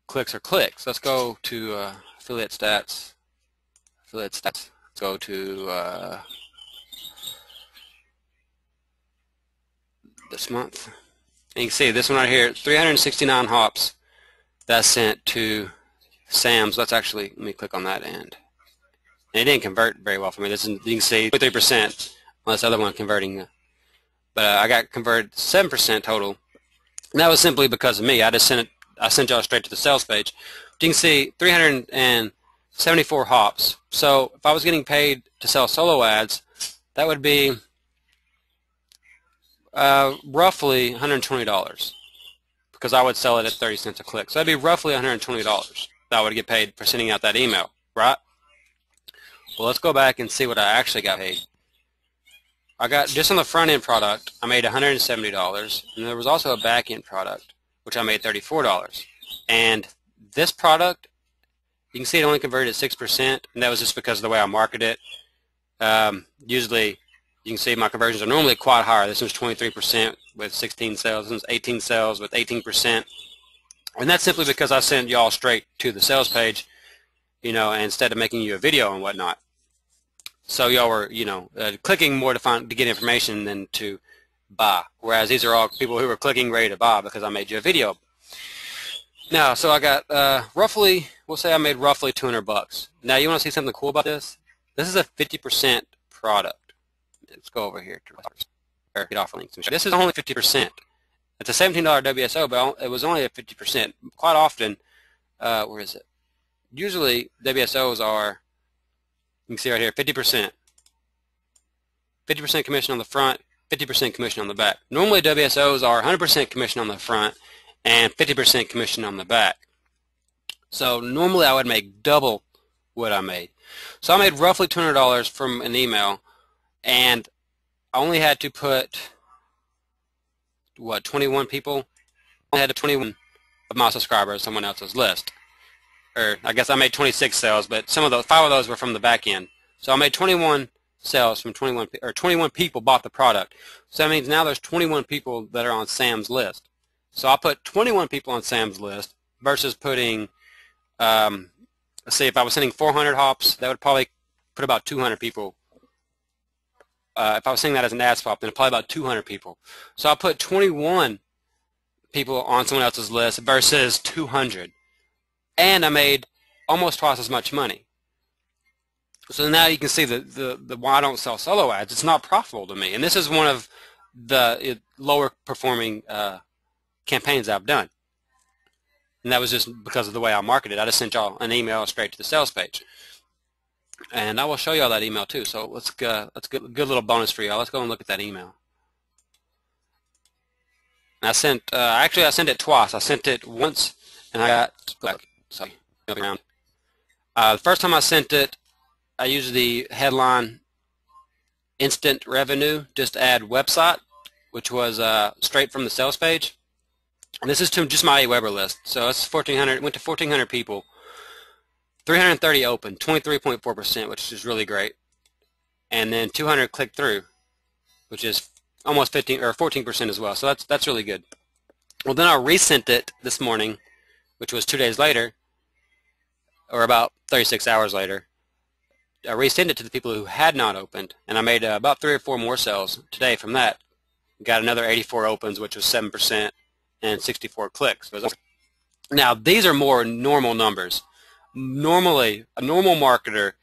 Clicks are clicks. Let's go to affiliate stats. Let's go to this month. And you can see this one right here, 369 hops that's sent to Sam's. Let's actually, let me click on that end. And it didn't convert very well for me. This is, you can see 3% on this other one converting. But I got converted 7% total. And that was simply because of me. I sent y'all straight to the sales page. But you can see 374 hops. So if I was getting paid to sell solo ads, that would be roughly $120, because I would sell it at 30 cents a click. So that'd be roughly $120 that I would get paid for sending out that email, right? Well, let's go back and see what I actually got paid. I got, just on the front end product, I made $170, and there was also a back end product, which I made $34. And this product, you can see it only converted at 6%, and that was just because of the way I marketed it. Usually, you can see my conversions are normally quite higher. This was 23% with 16 sales, and 18 sales with 18%. And that's simply because I sent y'all straight to the sales page, instead of making you a video and whatnot. So y'all were, clicking more to get information than to buy. Whereas these are all people who were clicking ready to buy because I made you a video. Now, so I got roughly, we'll say I made roughly 200 bucks. Now, you want to see something cool about this? This is a 50% product. Let's go over here to or get off links. This is only 50%. It's a $17 WSO, but it was only at 50%. Quite often, where is it? Usually, WSOs are, you can see right here, 50%. 50% commission on the front, 50% commission on the back. Normally, WSOs are 100% commission on the front and 50% commission on the back. So normally I would make double what I made. So I made roughly $200 from an email, and I only had to put, what, 21 people? I had 21 of my subscribers on someone else's list. Or I guess I made 26 sales, but some of those, 5 of those were from the back end. So I made 21 sales from 21, or 21 people bought the product. So that means now there's 21 people that are on Sam's list. So I put 21 people on Sam's list versus putting, let's see, if I was sending 400 hops, that would probably put about 200 people. If I was sending that as an ad swap, then it'd probably about 200 people. So I put 21 people on someone else's list versus 200. And I made almost twice as much money. So now you can see the why I don't sell solo ads. It's not profitable to me. And this is one of the lower performing campaigns I've done. And that was just because of the way I marketed. I just sent y'all an email straight to the sales page. And I will show y'all that email too. So let's get a good little bonus for y'all. Let's go and look at that email. And I sent, actually I sent it twice. I sent it once and I got, sorry, around. The first time I sent it, I used the headline instant revenue, just add website, which was straight from the sales page. And this is to just my Weber list. So it's 1,400, went to 1,400 people. 330 open, 23.4%, which is really great. And then 200 clicked through, which is almost 15 or 14% as well. So that's really good. Well, then I resent it this morning, which was 2 days later, or about 36 hours later. I resent it to the people who had not opened, and I made about 3 or 4 more sales today from that. Got another 84 opens, which was 7%, and 64 clicks. Now, these are more normal numbers. Normally, a normal marketer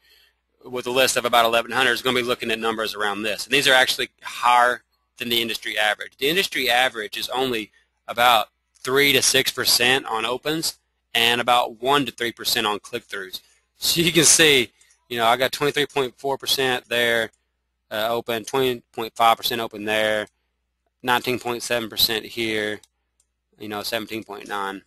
with a list of about 1,100 is going to be looking at numbers around this. And these are actually higher than the industry average. The industry average is only about 3 to 6% on opens and about 1 to 3% on click-throughs. So you can see, you know, I got 23.4% there open, 20.5% open there, 19.7% here, you know, 17.9.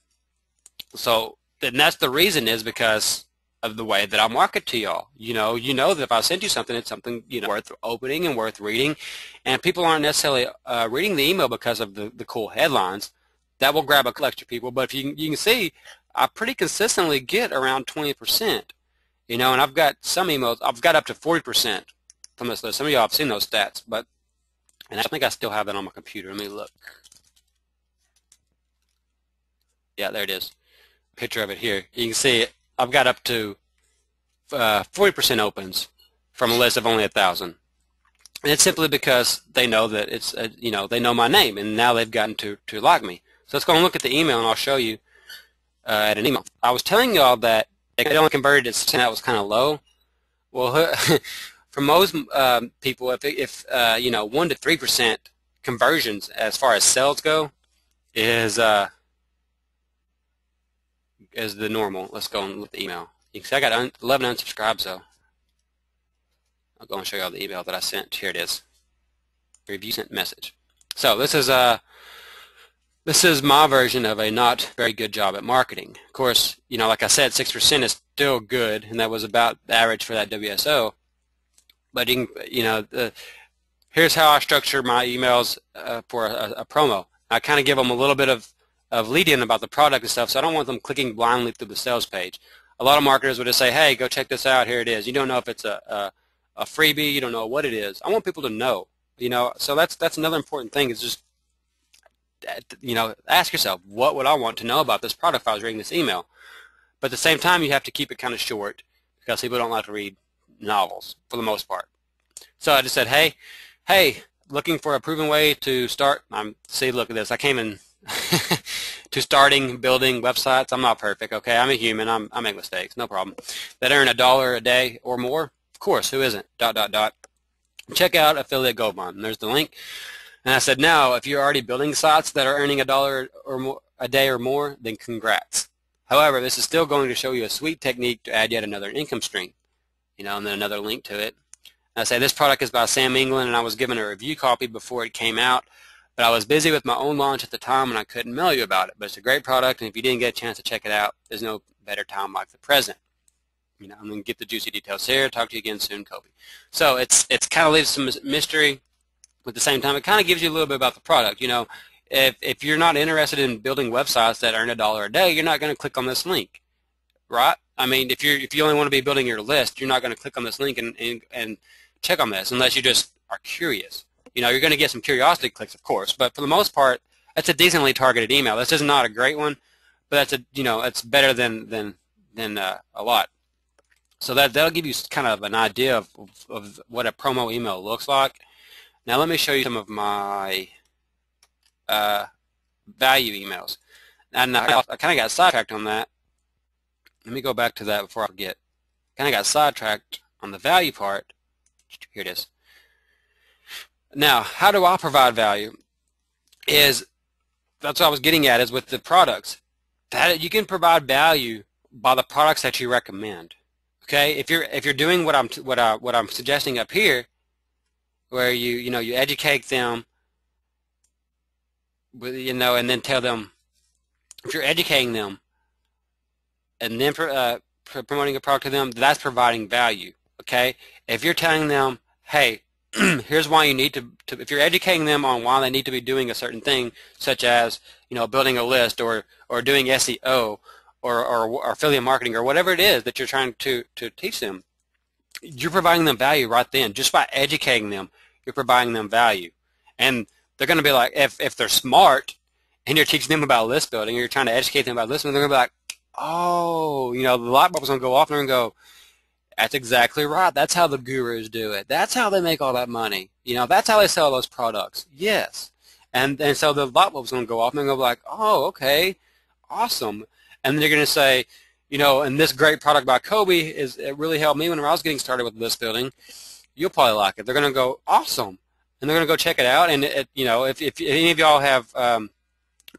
So, and that's the reason is because of the way that I market to y'all. You know that if I send you something, it's something, you know, worth opening and worth reading. And people aren't necessarily reading the email because of the cool headlines. That will grab a couple extra people. But if you can see, I pretty consistently get around 20%. You know, and I've got some emails, I've got up to 40% from this list. Some of y'all have seen those stats, but, and I think I still have that on my computer. Let me look. Yeah, there it is. Picture of it here. You can see I've got up to 40% opens from a list of only 1,000. And it's simply because they know that it's, you know, they know my name, and now they've gotten to like me. So let's go and look at the email, and I'll show you at an email. I was telling y'all that they only converted it, that was kind of low. Well, for most people, if you know, 1 to 3% conversions as far as sales go is the normal. Let's go and look at the email. You can see I got 11 unsubscribes though. I'll go and show you all the email that I sent. Here it is. Review sent message. So this is my version of a not very good job at marketing. Of course, you know, like I said, 6% is still good, and that was about the average for that WSO. But you can, you know, here's how I structure my emails for a promo. I kind of give them a little bit of lead in about the product and stuff, so I don't want them clicking blindly through the sales page. A lot of marketers would just say, hey, go check this out, here it is. You don't know if it's a freebie, you don't know what it is. I want people to know, you know, so that's another important thing is just, you know, ask yourself, what would I want to know about this product if I was reading this email? But at the same time, you have to keep it kind of short because people don't like to read novels for the most part. So I just said, hey, looking for a proven way to start. See, look at this. I came in to starting building websites. I'm not perfect, okay? I'm a human. I make mistakes, no problem. That earn $1 a day or more, of course, who isn't? ... Check out Affiliate Gold Bond. And there's the link. And I said, now, if you're already building sites that are earning $1 or more a day or more, then congrats. However, this is still going to show you a sweet technique to add yet another income stream. And then another link to it. And I say this product is by Sam England, and I was given a review copy before it came out, but I was busy with my own launch at the time, and I couldn't mail you about it. But it's a great product, and if you didn't get a chance to check it out, there's no better time like the present. I'm going to get the juicy details here. Talk to you again soon, Coby. So it's kind of leaves some mystery, but at the same time, it kind of gives you a little bit about the product. If you're not interested in building websites that earn $1 a day, you're not going to click on this link, right? I mean, if you only want to be building your list, you're not going to click on this link and check on this unless you just are curious. You're going to get some curiosity clicks, of course, but for the most part, that's a decently targeted email. This is not a great one, but that's it's better than a lot. So that'll give you kind of an idea of what a promo email looks like. Now let me show you some of my value emails. And I kind of got sidetracked on that. Let me go back to that before I forget. Kind of got sidetracked on the value part. Here it is. Now, how do I provide value? That's what I was getting at, is with the products. That you can provide value by the products that you recommend. Okay, if you're doing what I'm suggesting up here, where you educate them, and then tell them, if you're educating them, and then promoting a product to them, that's providing value. Okay, if you're telling them, hey, here's why you need to, if you're educating them on why they need to be doing a certain thing, such as building a list or doing SEO or affiliate marketing or whatever it is that you're trying to teach them, you're providing them value right then. Just by educating them, you're providing them value. And they're going to be like, if they're smart and you're teaching them about list building, or you're trying to educate them about list building, they're going to be like, oh, the light bulb's going to go off, and they're going to go, that's exactly right. That's how the gurus do it. That's how they make all that money. That's how they sell those products. Yes. And so the light bulb's going to go off, and they're going to be like, oh, okay, awesome. And then you're going to say, and this great product by Coby it really helped me when I was getting started with list building. You'll probably like it. They're going to go, awesome. And they're going to go check it out. And, if any of y'all have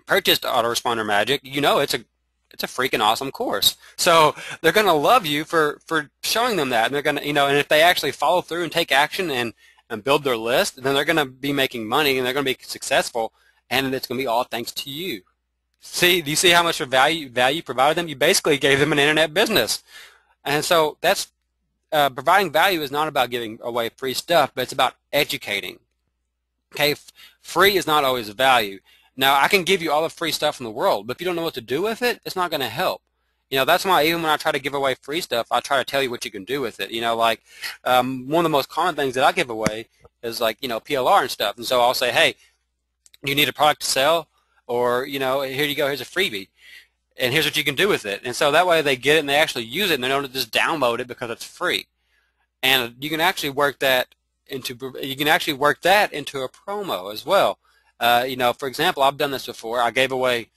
purchased Autoresponder Magic, it's a freaking awesome course. So they're going to love you for showing them that. And they're going to, and if they actually follow through and take action and build their list, then they're going to be making money and they're going to be successful. And it's going to be all thanks to you. See, do you see how much value you provided them? You basically gave them an internet business. And so that's providing value is not about giving away free stuff, but it's about educating. Okay, free is not always value. Now, I can give you all the free stuff in the world, but if you don't know what to do with it, it's not going to help. That's why even when I try to give away free stuff, I try to tell you what you can do with it. Like one of the most common things that I give away is like, PLR and stuff. And so I'll say, hey, you need a product to sell? Or, here you go, here's a freebie, and here's what you can do with it. And so that way they get it and they actually use it, and they don't just download it because it's free. And you can actually work that into a promo as well. For example, I've done this before. I gave away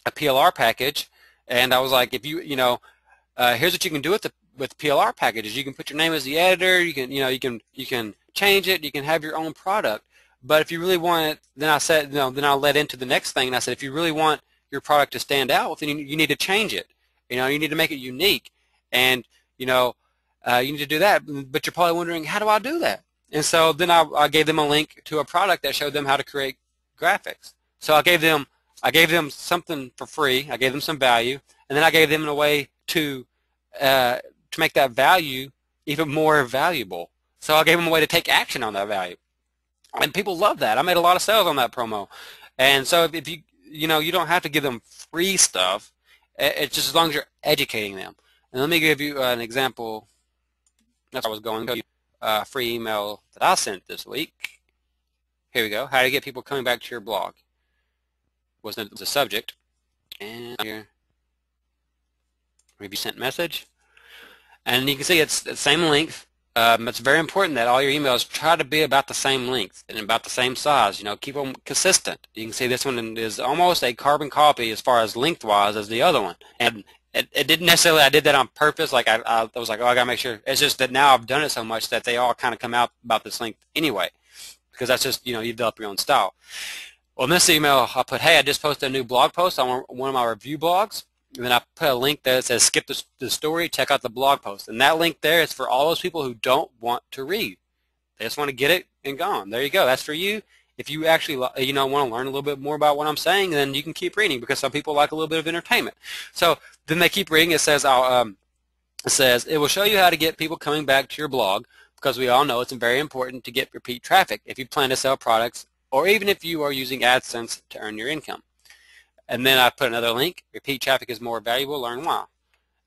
a PLR package, and I was like, if here's what you can do with PLR packages. You can put your name as the editor. You can change it. You can have your own product. But if you really want it, then I said, then I led into the next thing, and I said, if you really want your product to stand out, then you need to change it. You need to make it unique, and you need to do that. But you're probably wondering, how do I do that? And so then I gave them a link to a product that showed them how to create graphics. So I gave them something for free. I gave them some value, and then I gave them a way to make that value even more valuable. So I gave them a way to take action on that value. And people love that. I made a lot of sales on that promo. And so if you don't have to give them free stuff. It's just as long as you're educating them. And let me give you an example. That's where I was going to free email that I sent this week. Here we go. How to get people coming back to your blog was the subject. And here, review sent message. And you can see it's the same length. It's very important that all your emails try to be about the same length and about the same size. Keep them consistent. You can see this one is almost a carbon copy as far as lengthwise as the other one. And it didn't necessarily, I did that on purpose. Like I was like, oh, I got to make sure. It's just that now I've done it so much that they all kind of come out about this length anyway, because that's just, you develop your own style. Well, in this email, I put, hey, I just posted a new blog post on one of my review blogs. And then I put a link there that says skip the story, check out the blog post. And that link there is for all those people who don't want to read. They just want to get it and gone. There you go. That's for you. If you actually want to learn a little bit more about what I'm saying, then you can keep reading, because some people like a little bit of entertainment. So then they keep reading. It says, it will show you how to get people coming back to your blog, because we all know it's very important to get repeat traffic if you plan to sell products, or even if you are using AdSense to earn your income. And then I put another link, repeat traffic is more valuable, learn why.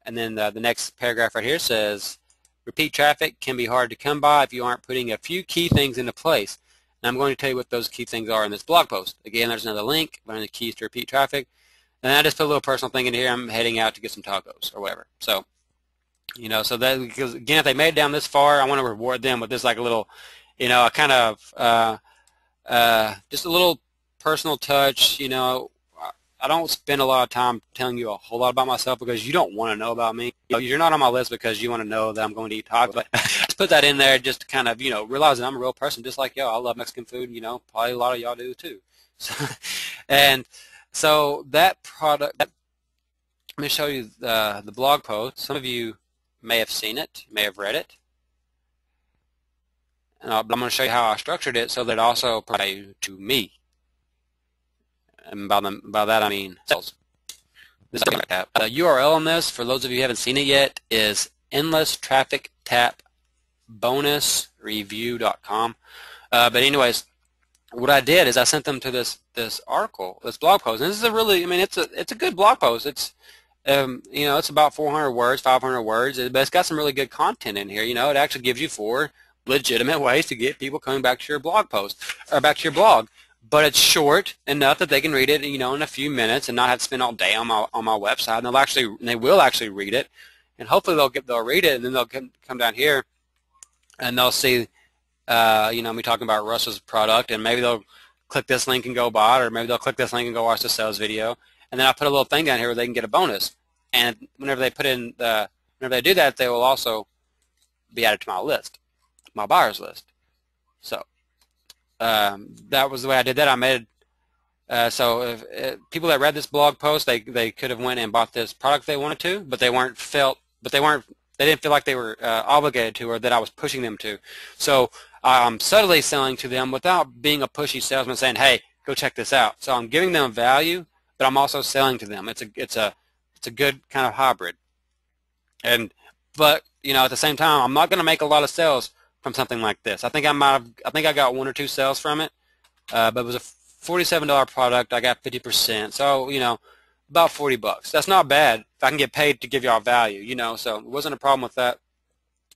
And then the next paragraph right here says, repeat traffic can be hard to come by if you aren't putting a few key things into place. And I'm going to tell you what those key things are in this blog post. Again, there's another link, learn the keys to repeat traffic. And I just put a little personal thing in here. I'm heading out to get some tacos or whatever. So, so that, because again, if they made it down this far, I want to reward them with this, like a little, a kind of, just a little personal touch. I don't spend a lot of time telling you a whole lot about myself, because you don't want to know about me. You're not on my list because you want to know that I'm going to eat tacos. But just put that in there just to kind of, realize that I'm a real person just like y'all. I love Mexican food. Probably a lot of y'all do too. And so that product, let me show you the blog post. Some of you may have seen it, may have read it. But I'm going to show you how I structured it so that it also provides value to me. And by that I mean sales. This like that. The URL on this, for those of you who haven't seen it yet, is endlesstraffictapbonusreview.com. But anyways, what I did is I sent them to this article, this blog post. And this is a really, it's a good blog post. It's it's about 400 words, 500 words, but it's got some really good content in here. It actually gives you 4 legitimate ways to get people coming back to your blog post, or back to your blog. But it's short enough that they can read it, in a few minutes, and not have to spend all day on my website. And they will actually read it, and hopefully they'll read it, and then they'll come down here, and they'll see, me talking about Russell's product, and maybe they'll click this link and go buy it, or maybe they'll click this link and go watch the sales video. And then I put a little thing down here where they can get a bonus. And whenever they do that, they will also be added to my list, my buyers list. So. That was the way I did that. I made so if people that read this blog post, they could have went and bought this product they wanted to, but they didn't feel like they were obligated to, or that I was pushing them to. So I'm subtly selling to them without being a pushy salesman saying, hey, go check this out. So I'm giving them value, but I'm also selling to them. It's a good kind of hybrid. But at the same time, I'm not going to make a lot of sales from something like this. I think I got 1 or 2 sales from it, but it was a $47 product. I got 50%, so about $40. That's not bad if I can get paid to give y'all value, so it wasn't a problem with that.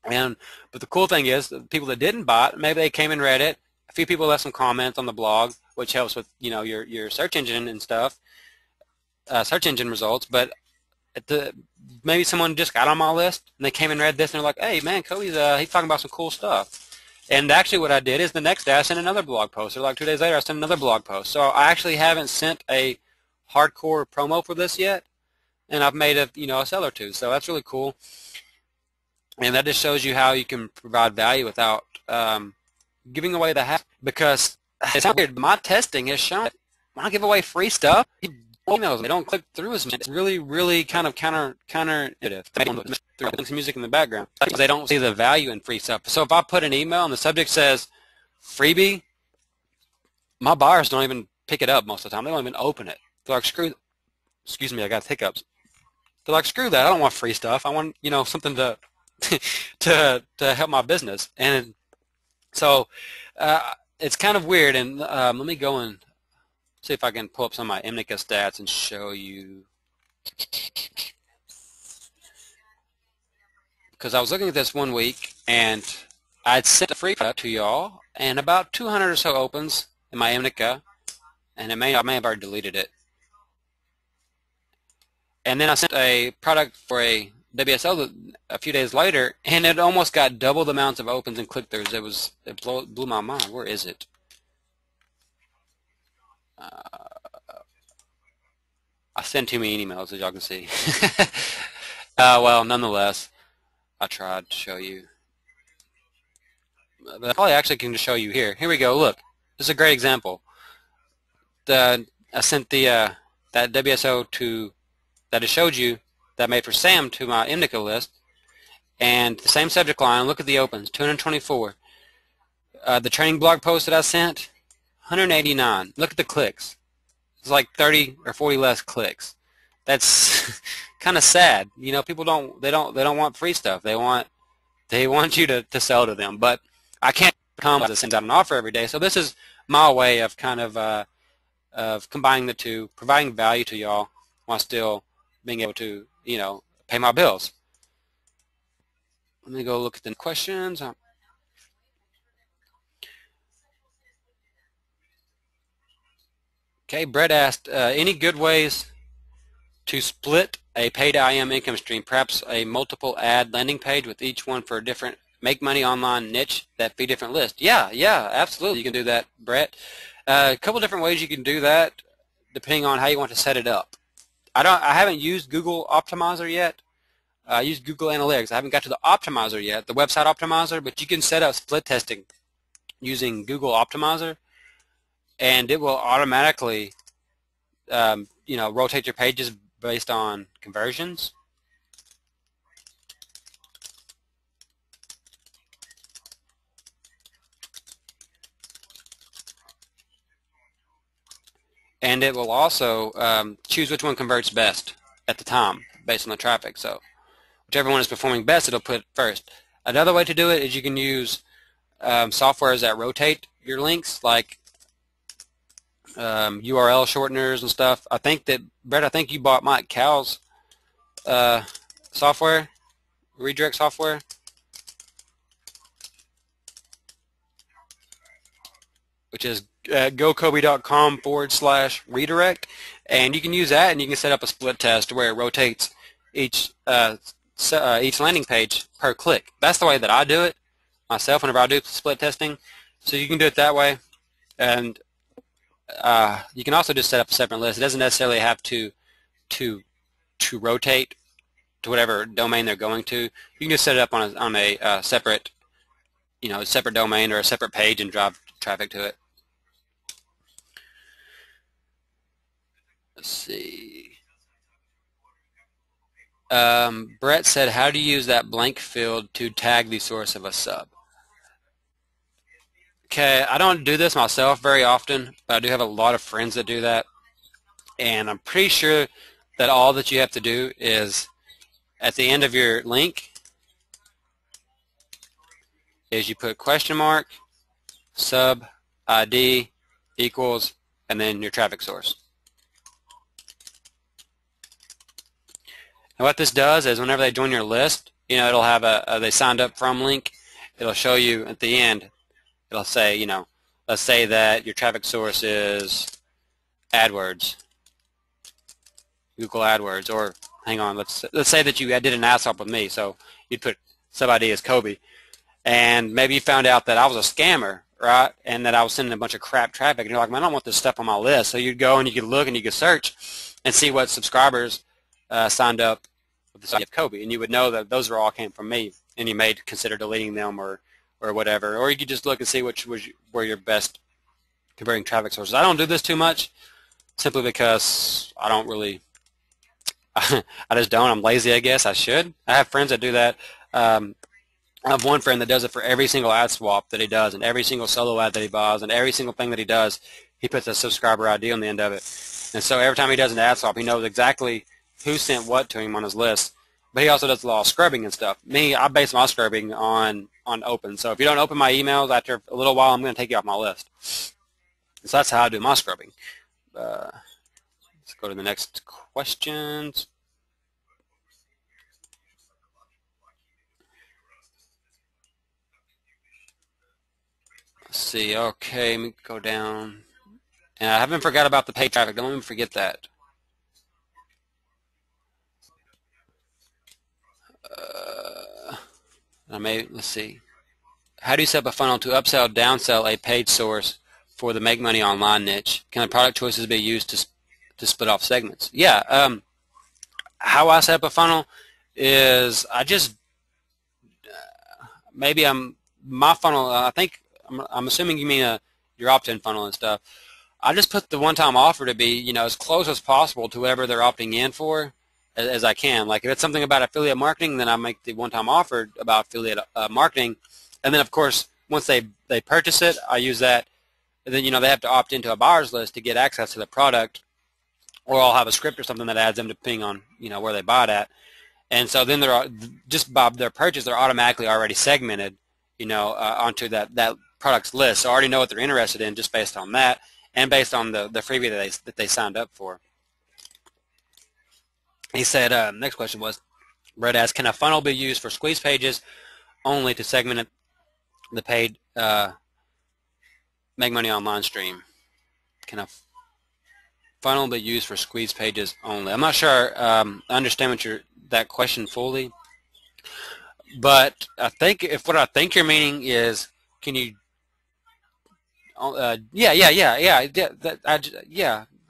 But the cool thing is, the people that didn't buy it, maybe they came and read it. A few people left some comments on the blog, which helps with your search engine and stuff, search engine results. But maybe someone just got on my list and they came and read this and they're like, hey man, Coby's he's talking about some cool stuff. And actually what I did is the next day I sent another blog post, or like 2 days later I sent another blog post. So I actually haven't sent a hardcore promo for this yet, and I've made a sale or 2. So that's really cool. And that just shows you how you can provide value without giving away the half, because it sounds weird, but my testing has shown that when I give away free stuff, emails, they don't click through as much. It's really, really kind of counterintuitive. Through some music in the background, because they don't see the value in free stuff. So if I put an email and the subject says freebie, my buyers don't even pick it up most of the time. They don't even open it. They're like, excuse me, I got hiccups. They're like, screw that. I don't want free stuff. I want something to to help my business. And so it's kind of weird. And let me go and see if I can pull up some of my Emnica stats and show you. Because I was looking at this one week, and I'd sent a free product to y'all, and about 200 or so opens in my Emnica, and I may have already deleted it. And then I sent a product for a WSO a few days later, and it almost got double the amounts of opens and click-throughs. It blew my mind. Where is it? I send too many emails, as y'all can see. Well, nonetheless, I tried to show you. But I probably actually can just show you here. Here we go. Look, this is a great example. I sent the that WSO to that I showed you that I made for Sam to my Indica list, and the same subject line. Look at the opens, 224. The training blog post that I sent, 189. Look at the clicks. It's like 30 or 40 less clicks. That's kind of sad. You know, people don't want free stuff. They want you to sell to them. But I can't come to send out an offer every day. So this is my way of kind of combining the two, providing value to y'all while still being able to, you know, pay my bills. Let me go look at the questions. Okay, Brett asked, any good ways to split a paid IM income stream, perhaps a multiple ad landing page with each one for a different make money online niche that feed different lists? Yeah, absolutely. You can do that, Brett. A couple different ways you can do that depending on how you want to set it up. I haven't used Google Optimizer yet. I used Google Analytics. I haven't got to the optimizer yet, the website optimizer, but you can set up split testing using Google Optimizer, and it will automatically you know, rotate your pages based on conversions. And it will also choose which one converts best at the time based on the traffic. So whichever one is performing best, it'll put first. Another way to do it is you can use softwares that rotate your links, like URL shorteners and stuff. I think that, Brett, I think you bought Mike Cowell's software, redirect software. Which is gocoby.com/redirect, and you can use that, and you can set up a split test where it rotates each landing page per click. That's the way that I do it myself whenever I do split testing. So you can do it that way, and you can also just set up a separate list. It doesn't necessarily have to rotate to whatever domain they're going to. You can just set it up on a separate, you know, separate domain or a separate page and drive traffic to it. Let's see. Brett said, how do you use that blank field to tag the source of a sub? Okay, I don't do this myself very often, but I do have a lot of friends that do that. And I'm pretty sure that all that you have to do is at the end of your link is you put question mark, sub, ID, equals, and then your traffic source. And what this does is whenever they join your list, you know, it'll have a they signed up from link. It'll show you at the end, it'll say, you know, let's say that your traffic source is AdWords, Google AdWords, or hang on, let's say that you did an ad swap with me, so you'd put sub ID as Coby, and maybe you found out that I was a scammer, right, and that I was sending a bunch of crap traffic, and you're like, man, I don't want this stuff on my list. So you'd go and you could look and you could search and see what subscribers signed up with the site of Coby, and you would know that those all came from me, and you may consider deleting them or whatever, or you could just look and see which were your best converting traffic sources. I don't do this too much, simply because I don't really, I just don't. I'm lazy, I guess. I should. I have friends that do that. I have one friend that does it for every single ad swap that he does, and every single solo ad that he buys, and every single thing that he does, he puts a subscriber ID on the end of it. And so every time he does an ad swap, he knows exactly who sent what to him on his list. But he also does a lot of scrubbing and stuff. Me, I base my scrubbing on open. So if you don't open my emails after a little while, I'm going to take you off my list. So that's how I do my scrubbing. Let's go to the next questions. Let's see. Okay, let me go down. And I haven't forgot about the paid traffic. Don't even forget that. let's see. How do you set up a funnel to upsell, downsell a paid source for the make money online niche? Can the product choices be used to split off segments? Yeah. How I set up a funnel is I just maybe my funnel. I think I'm assuming you mean your opt-in funnel and stuff. I just put the one-time offer to be, as close as possible to whatever they're opting in for as I can. Like if it's something about affiliate marketing, then I make the one-time offer about affiliate marketing. And then, of course, once they purchase it, I use that. And then, they have to opt into a buyer's list to get access to the product, or I'll have a script or something that adds them depending on, where they buy it at. And so then they're just by their purchase, they're automatically already segmented, onto that product's list. So I already know what they're interested in just based on that, and based on the freebie that they signed up for. He said, next question was, Brett asked, can a funnel be used for squeeze pages only to segment the paid make money online stream? Can a funnel be used for squeeze pages only? I'm not sure I understand that question fully, but I think what I think you're meaning is, can you yeah.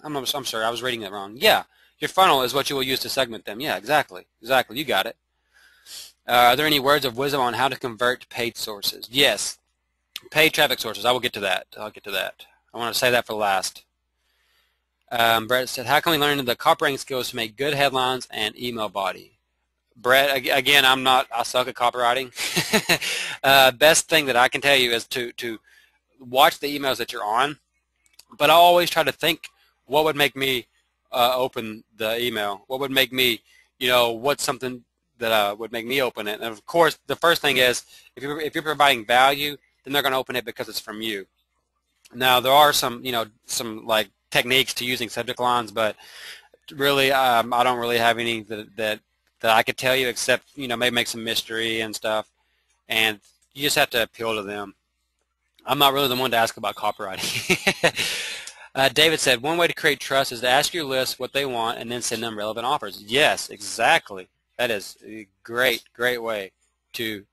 I'm sorry, I was reading that wrong. Yeah, your funnel is what you will use to segment them. Yeah, exactly. You got it. Are there any words of wisdom on how to convert paid sources? Yes, paid traffic sources. I will get to that. I want to say that for last. Brett said, how can we learn the copywriting skills to make good headlines and email body? Brett, again, I suck at copywriting. Best thing that I can tell you is to watch the emails that you're on, but I always try to think, what would make me open the email? What would make me, what's something that would make me open it? And of course, the first thing is, if you're providing value, then they're going to open it because it's from you. Now, there are some like techniques to using subject lines, but really, I don't really have any that I could tell you, except maybe make some mystery and stuff, and you just have to appeal to them. I'm not really the one to ask about copywriting. David said, one way to create trust is to ask your list what they want and then send them relevant offers. Yes, exactly. That is a great way to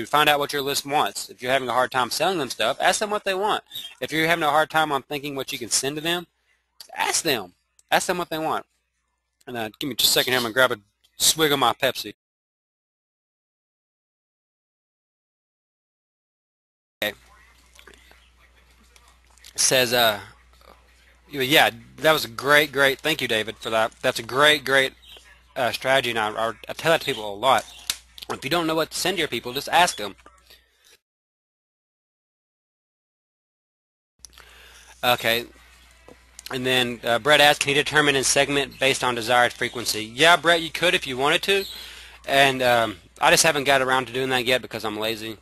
find out what your list wants. If you're having a hard time selling them stuff, ask them what they want. If you're having a hard time on thinking what you can send to them, ask them. Ask them what they want. And give me just a second here. I'm going to grab a swig of my Pepsi. Okay. It says, yeah, that was a great. Thank you, David, for that. That's a great strategy, and I tell that to people a lot. If you don't know what to send to your people, just ask them. Okay. And then Brett asked, can you determine and segment based on desired frequency? Yeah, Brett, you could if you wanted to, and I just haven't got around to doing that yet because I'm lazy.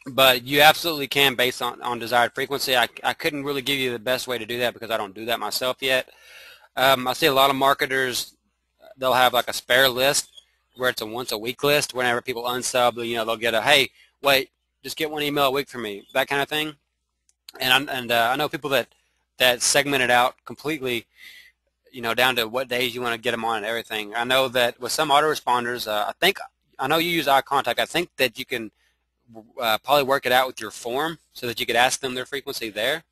But you absolutely can based on desired frequency. I couldn't really give you the best way to do that because I don't do that myself yet. I see a lot of marketers, they'll have like a spare list where it's a once a week list. Whenever people unsub, they'll get a, hey, wait, just get one email a week from me, that kind of thing. And I know people that segment it out completely, down to what days you want to get them on and everything. I know that with some autoresponders, I know you use eye contact. I think that you can probably work it out with your form so that you could ask them their frequency there.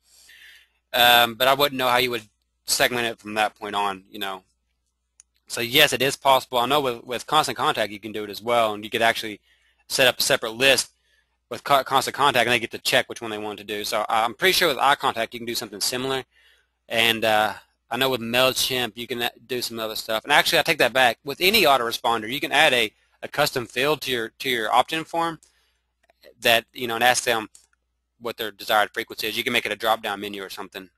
But I wouldn't know how you would segment it from that point on, So yes, it is possible. I know with Constant Contact you can do it as well, and you could actually set up a separate list with Constant Contact, and they get to check which one they want to do. So I'm pretty sure with eye contact you can do something similar. And I know with MailChimp you can do some other stuff. And actually, I take that back. With any autoresponder, you can add a custom field to your opt-in form that and ask them what their desired frequency is. You can make it a drop-down menu or something.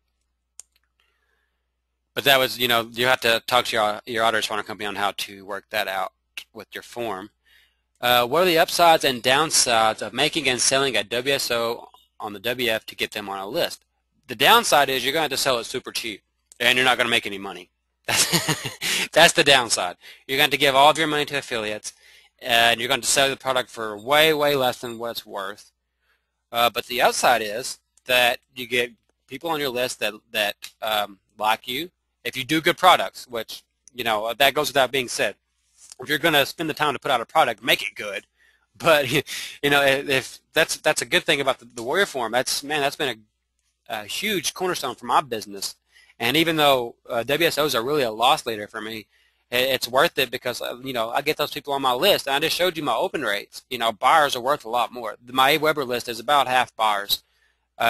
But that was, you have to talk to your autoresponder company on how to work that out with your form. What are the upsides and downsides of making and selling a WSO on the WF to get them on a list? The downside is you're going to have to sell it super cheap, and you're not going to make any money. That's the downside. You're going to give all of your money to affiliates, and you're going to sell the product for way less than what it's worth. But the upside is that you get people on your list that like you if you do good products, which that goes without being said. if you're going to spend the time to put out a product, make it good. But if that's a good thing about the Warrior Forum. That's been a huge cornerstone for my business. And even though WSOs are really a loss leader for me, it's worth it because I get those people on my list. And I just showed you my open rates. Buyers are worth a lot more. My Aweber list is about half buyers,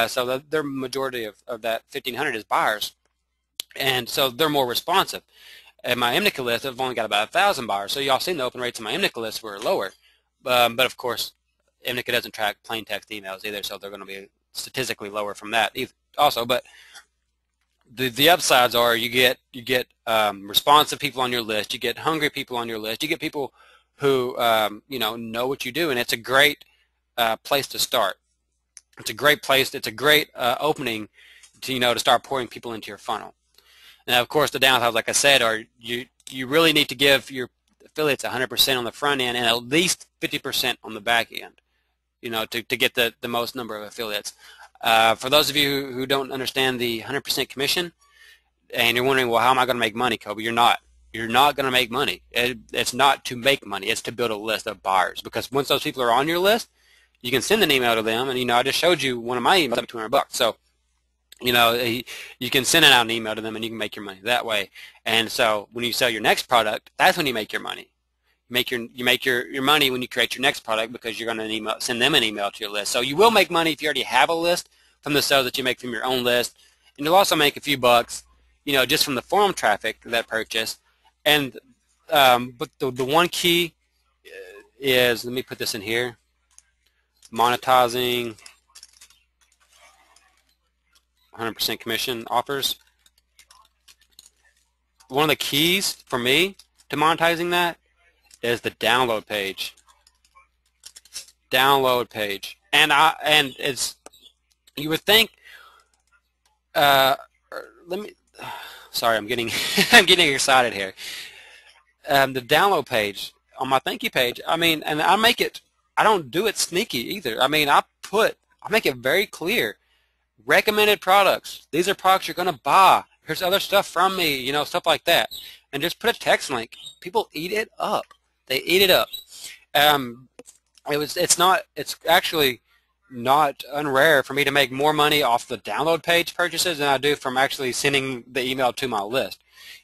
so the majority of that 1,500 is buyers, and so they're more responsive. And my Imnica list, I've only got about 1,000 buyers. So y'all seen the open rates in my Imnica list were lower, but of course, Imnica doesn't track plain text emails either, so they're going to be statistically lower from that also. But the upsides are you get responsive people on your list, you get hungry people on your list, you get people who know what you do, and it's a great place to start. It's a great place. It's a great opening to start pouring people into your funnel. Now, of course, the downsides, like I said, are you really need to give your affiliates 100% on the front end and at least 50% on the back end, to get the most number of affiliates. For those of you who don't understand the 100% commission, and you're wondering, well, how am I going to make money, Coby? You're not. You're not going to make money. It's not to make money. It's to build a list of buyers. Because once those people are on your list, you can send an email to them. And I just showed you one of my emails, $200. So you can send out an email to them, and you can make your money that way. And so when you sell your next product, that's when you make your money. You make your money when you create your next product because you're going to send them an email to your list. So you will make money if you already have a list from the sales that you make from your own list, and you'll also make a few bucks, just from the forum traffic that purchase. And but the one key is, let me put this in here, monetizing 100% commission offers. One of the keys for me to monetizing that is the download page. Download page, and it's, you would think. Sorry, I'm getting I'm getting excited here. The download page on my thank you page. And I don't do it sneaky either. I make it very clear. Recommended products. These are products you're going to buy. Here's other stuff from me, stuff like that. And just put a text link. People eat it up. They eat it up. It's actually not unrare for me to make more money off the download page purchases than I do from actually sending the email to my list.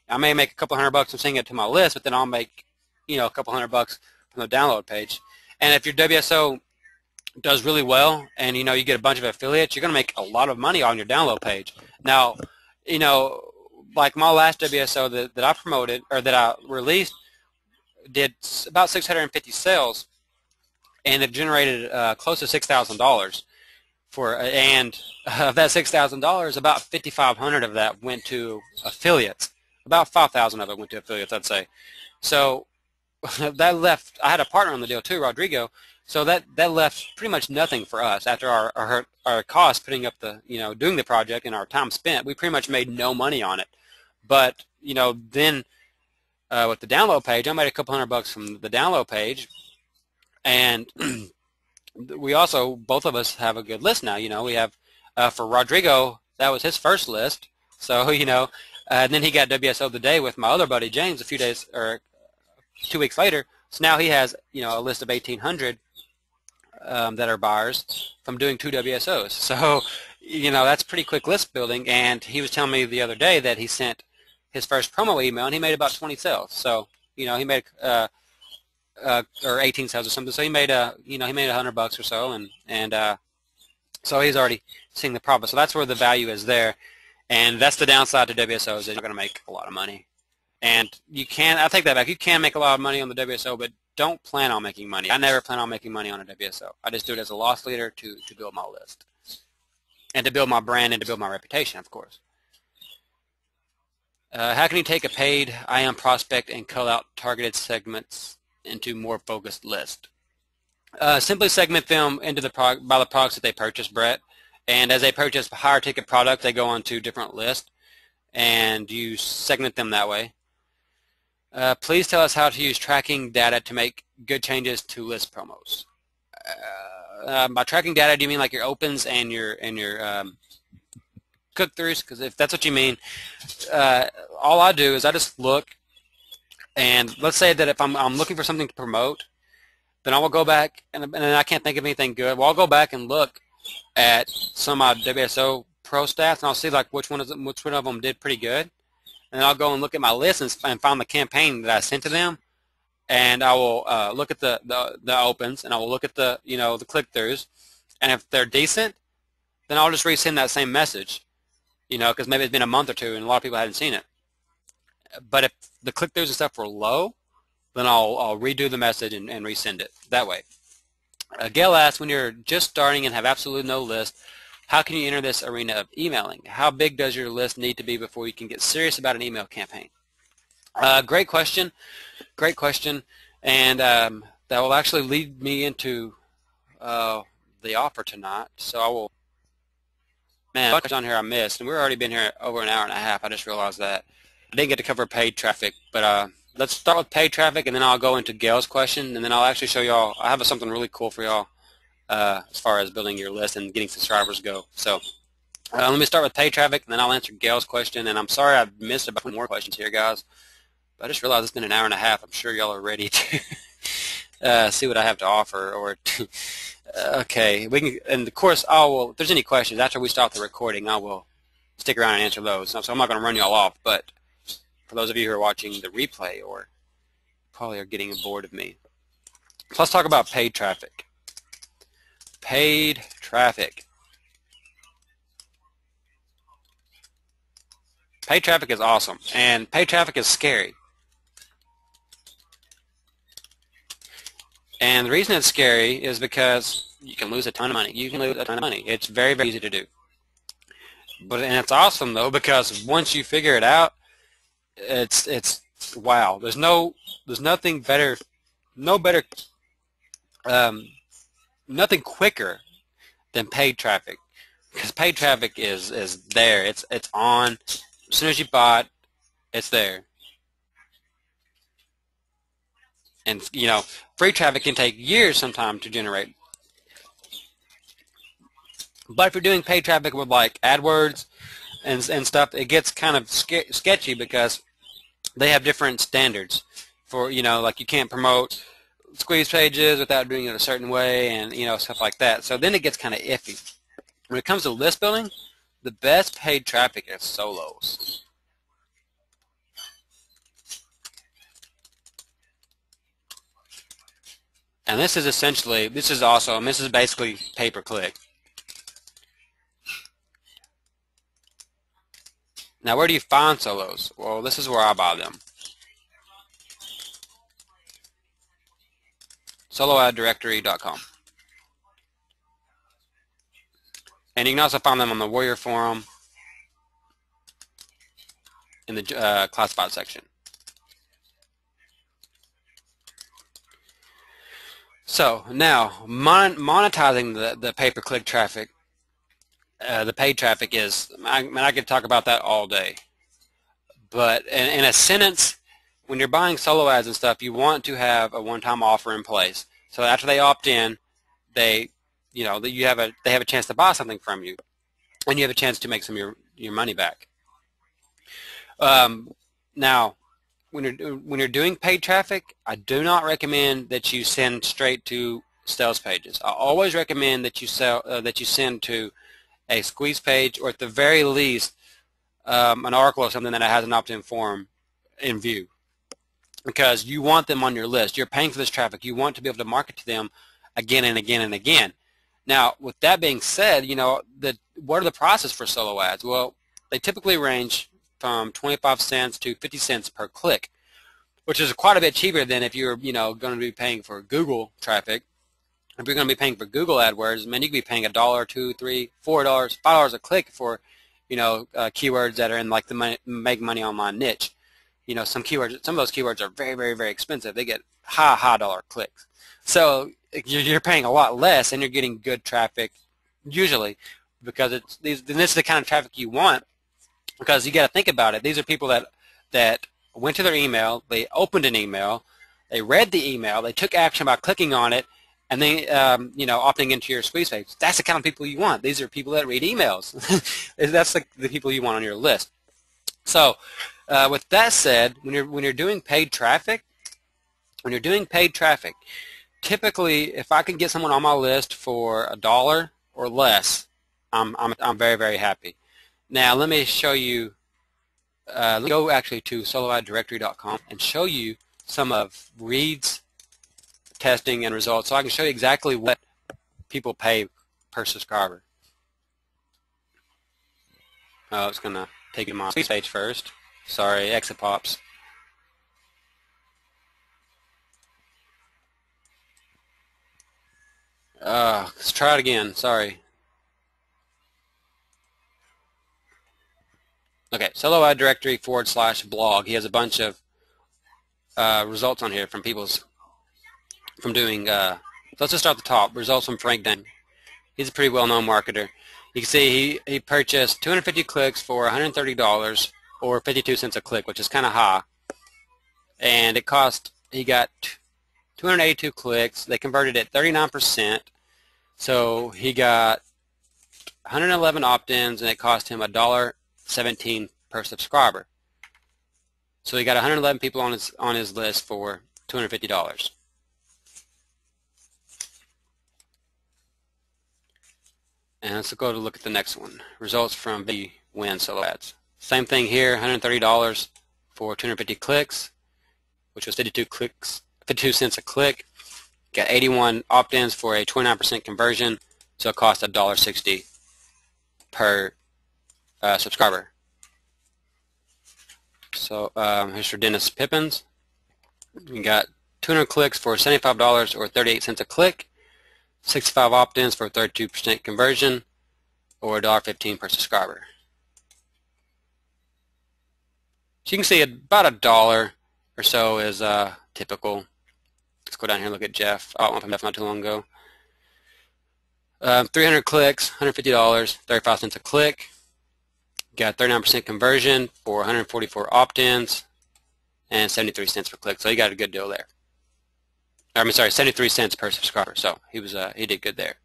I may make a couple $100 from sending it to my list, but then I'll make, a couple $100 from the download page. And if your WSO does really well and you get a bunch of affiliates, you're going to make a lot of money on your download page. Now, like my last WSO that I promoted, or that I released, did about 650 sales, and it generated close to $6,000 and of that $6,000, about 5,500 of that went to affiliates. About 5,000 of it went to affiliates, I'd say. So that left, I had a partner on the deal too, Rodrigo. So that left pretty much nothing for us after our costs putting up the, doing the project and our time spent. We pretty much made no money on it. But, then with the download page, I made a couple $100 from the download page. And we also, both of us have a good list now. We have, for Rodrigo, that was his first list. So, and then he got WSO the day with my other buddy, James, a few days, or 2 weeks later. So now he has, a list of 1,800 that are buyers from doing 2 WSOs. So, that's pretty quick list building. And he was telling me the other day that he sent his first promo email and he made about 20 sales. So, he made or 18 sales or something. So he made he made $100 or so, and so he's already seeing the profit. So that's where the value is there, and that's the downside to WSOs, is you're going to make a lot of money. And I take that back. You can make a lot of money on the WSO, but don't plan on making money. I never plan on making money on a WSO. I just do it as a loss leader to build my list, and to build my brand, and to build my reputation, of course. How can you take a paid IM prospect and cull out targeted segments into more focused list? Simply segment them into by the products that they purchase, Brett. And as they purchase higher ticket products, they go on to different lists, and you segment them that way. Please tell us how to use tracking data to make good changes to list promos. By tracking data, do you mean like your opens and your click-throughs? Because if that's what you mean, all I do is I just look And let's say that if I'm looking for something to promote, then I will go back, and then I can't think of anything good. Well, I'll go back and look at some of my WSO Pro stats, and I'll see like which one of them did pretty good. And then I'll go and look at my list and find the campaign that I sent to them, and I will look at the opens, and I will look at the the click-throughs, and if they're decent, then I'll just resend that same message, because maybe it's been a month or two and a lot of people hadn't seen it. But if the click-throughs and stuff were low, then I'll redo the message and resend it that way. Gail asks, when you're just starting and have absolutely no list, how can you enter this arena of emailing? How big does your list need to be before you can get serious about an email campaign? Great question. Great question. And that will actually lead me into the offer tonight. So I will, man, a bunch on here I missed. And we've already been here over an hour and a half. I just realized that. I didn't get to cover paid traffic, but let's start with paid traffic, and then I'll go into Gail's question, and then I'll actually show y'all. I have something really cool for y'all as far as building your list and getting subscribers go. So let me start with paid traffic, and then I'll answer Gail's question. And I'm sorry I missed about 20 more questions here, guys. But I just realized it's been an hour and a half. I'm sure y'all are ready to see what I have to offer. Or okay, we can. And of course, if there's any questions after we stop the recording, I will stick around and answer those. So I'm not going to run y'all off, but for those of you who are watching the replay or probably are getting bored of me. So let's talk about paid traffic. Paid traffic. Paid traffic is awesome, and paid traffic is scary. And the reason it's scary is because you can lose a ton of money. You can lose a ton of money. It's very, very easy to do. And it's awesome though, because once you figure it out, it's wow. There's nothing better, nothing quicker than paid traffic, because paid traffic is there. It's on as soon as you buy it, it's there. And free traffic can take years sometimes to generate. But if you're doing paid traffic with like AdWords and stuff, it gets kind of sketchy because they have different standards for, like you can't promote squeeze pages without doing it a certain way, and stuff like that. So then it gets kind of iffy. When it comes to list building, the best paid traffic is solos. And this is basically pay-per-click. Now, where do you find solos? Well, this is where I buy them. soloaddirectory.com. And you can also find them on the Warrior Forum in the classified section. So now, monetizing the pay-per-click traffic, the paid traffic is, I could talk about that all day. But in a sentence, when you're buying solo ads and stuff, you want to have a one-time offer in place. So after they opt in, they have a chance to buy something from you, and you have a chance to make some of your money back. Now, when you're doing paid traffic, I do not recommend that you send straight to sales pages. I always recommend that you send to a squeeze page, or at the very least an article or something that has an opt-in form in view, because you want them on your list. You're paying for this traffic. You want to be able to market to them again and again and again. Now, with that being said, what are the prices for solo ads? Well, they typically range from 25 cents to 50 cents per click, which is quite a bit cheaper than if you're going to be paying for Google traffic. If you're going to be paying for Google AdWords, man, you could be paying $1, $2, $3, $4, $5 a click for keywords that are in like the make money online niche. Some of those keywords are very, very, very expensive. They get high dollar clicks. So you're paying a lot less, and you're getting good traffic usually, because this is the kind of traffic you want. Because you got to think about it. These are people that went to their email, they opened an email, they read the email, they took action by clicking on it, and then opting into your squeeze page. That's the kind of people you want. These are people that read emails. That's the people you want on your list. So With that said, when you're doing paid traffic, typically, if I can get someone on my list for $1 or less, I'm very, very happy. Now let me show you. Let me go actually to soloaddirectory.com and show you some of Reed's testing and results, so I can show you exactly what people pay per subscriber. Oh, it's gonna take you to my page first. Sorry, exit pops. Let's try it again. Sorry. Okay, solo ad directory /blog. He has a bunch of results on here from doing. Let's just start at the top. Results from Frank Dang. He's a pretty well-known marketer. You can see he purchased 250 clicks for $130 or 52 cents a click, which is kind of high. And he got 282 clicks. They converted at 39%. So he got 111 opt-ins, and it cost him $1.17 per subscriber. So he got 111 people on his list for $250. And let's go to look at the next one. Results from Win Solo Ads. Same thing here, $130 for 250 clicks, which was 52 cents a click. Got 81 opt-ins for a 29% conversion, so it cost $1.60 per subscriber. So here's for Dennis Pippins. We got 200 clicks for $75 or 38 cents a click. 65 opt-ins for a 32% conversion, or $1.15 per subscriber. So you can see about $1 or so is typical. Let's go down here and look at Jeff. Oh, I went from Jeff not too long ago. 300 clicks, $150, 35 cents a click. Got 39% conversion for 144 opt-ins and 73 cents per click. So he got a good deal there. I mean, sorry, 73 cents per subscriber. So he did good there.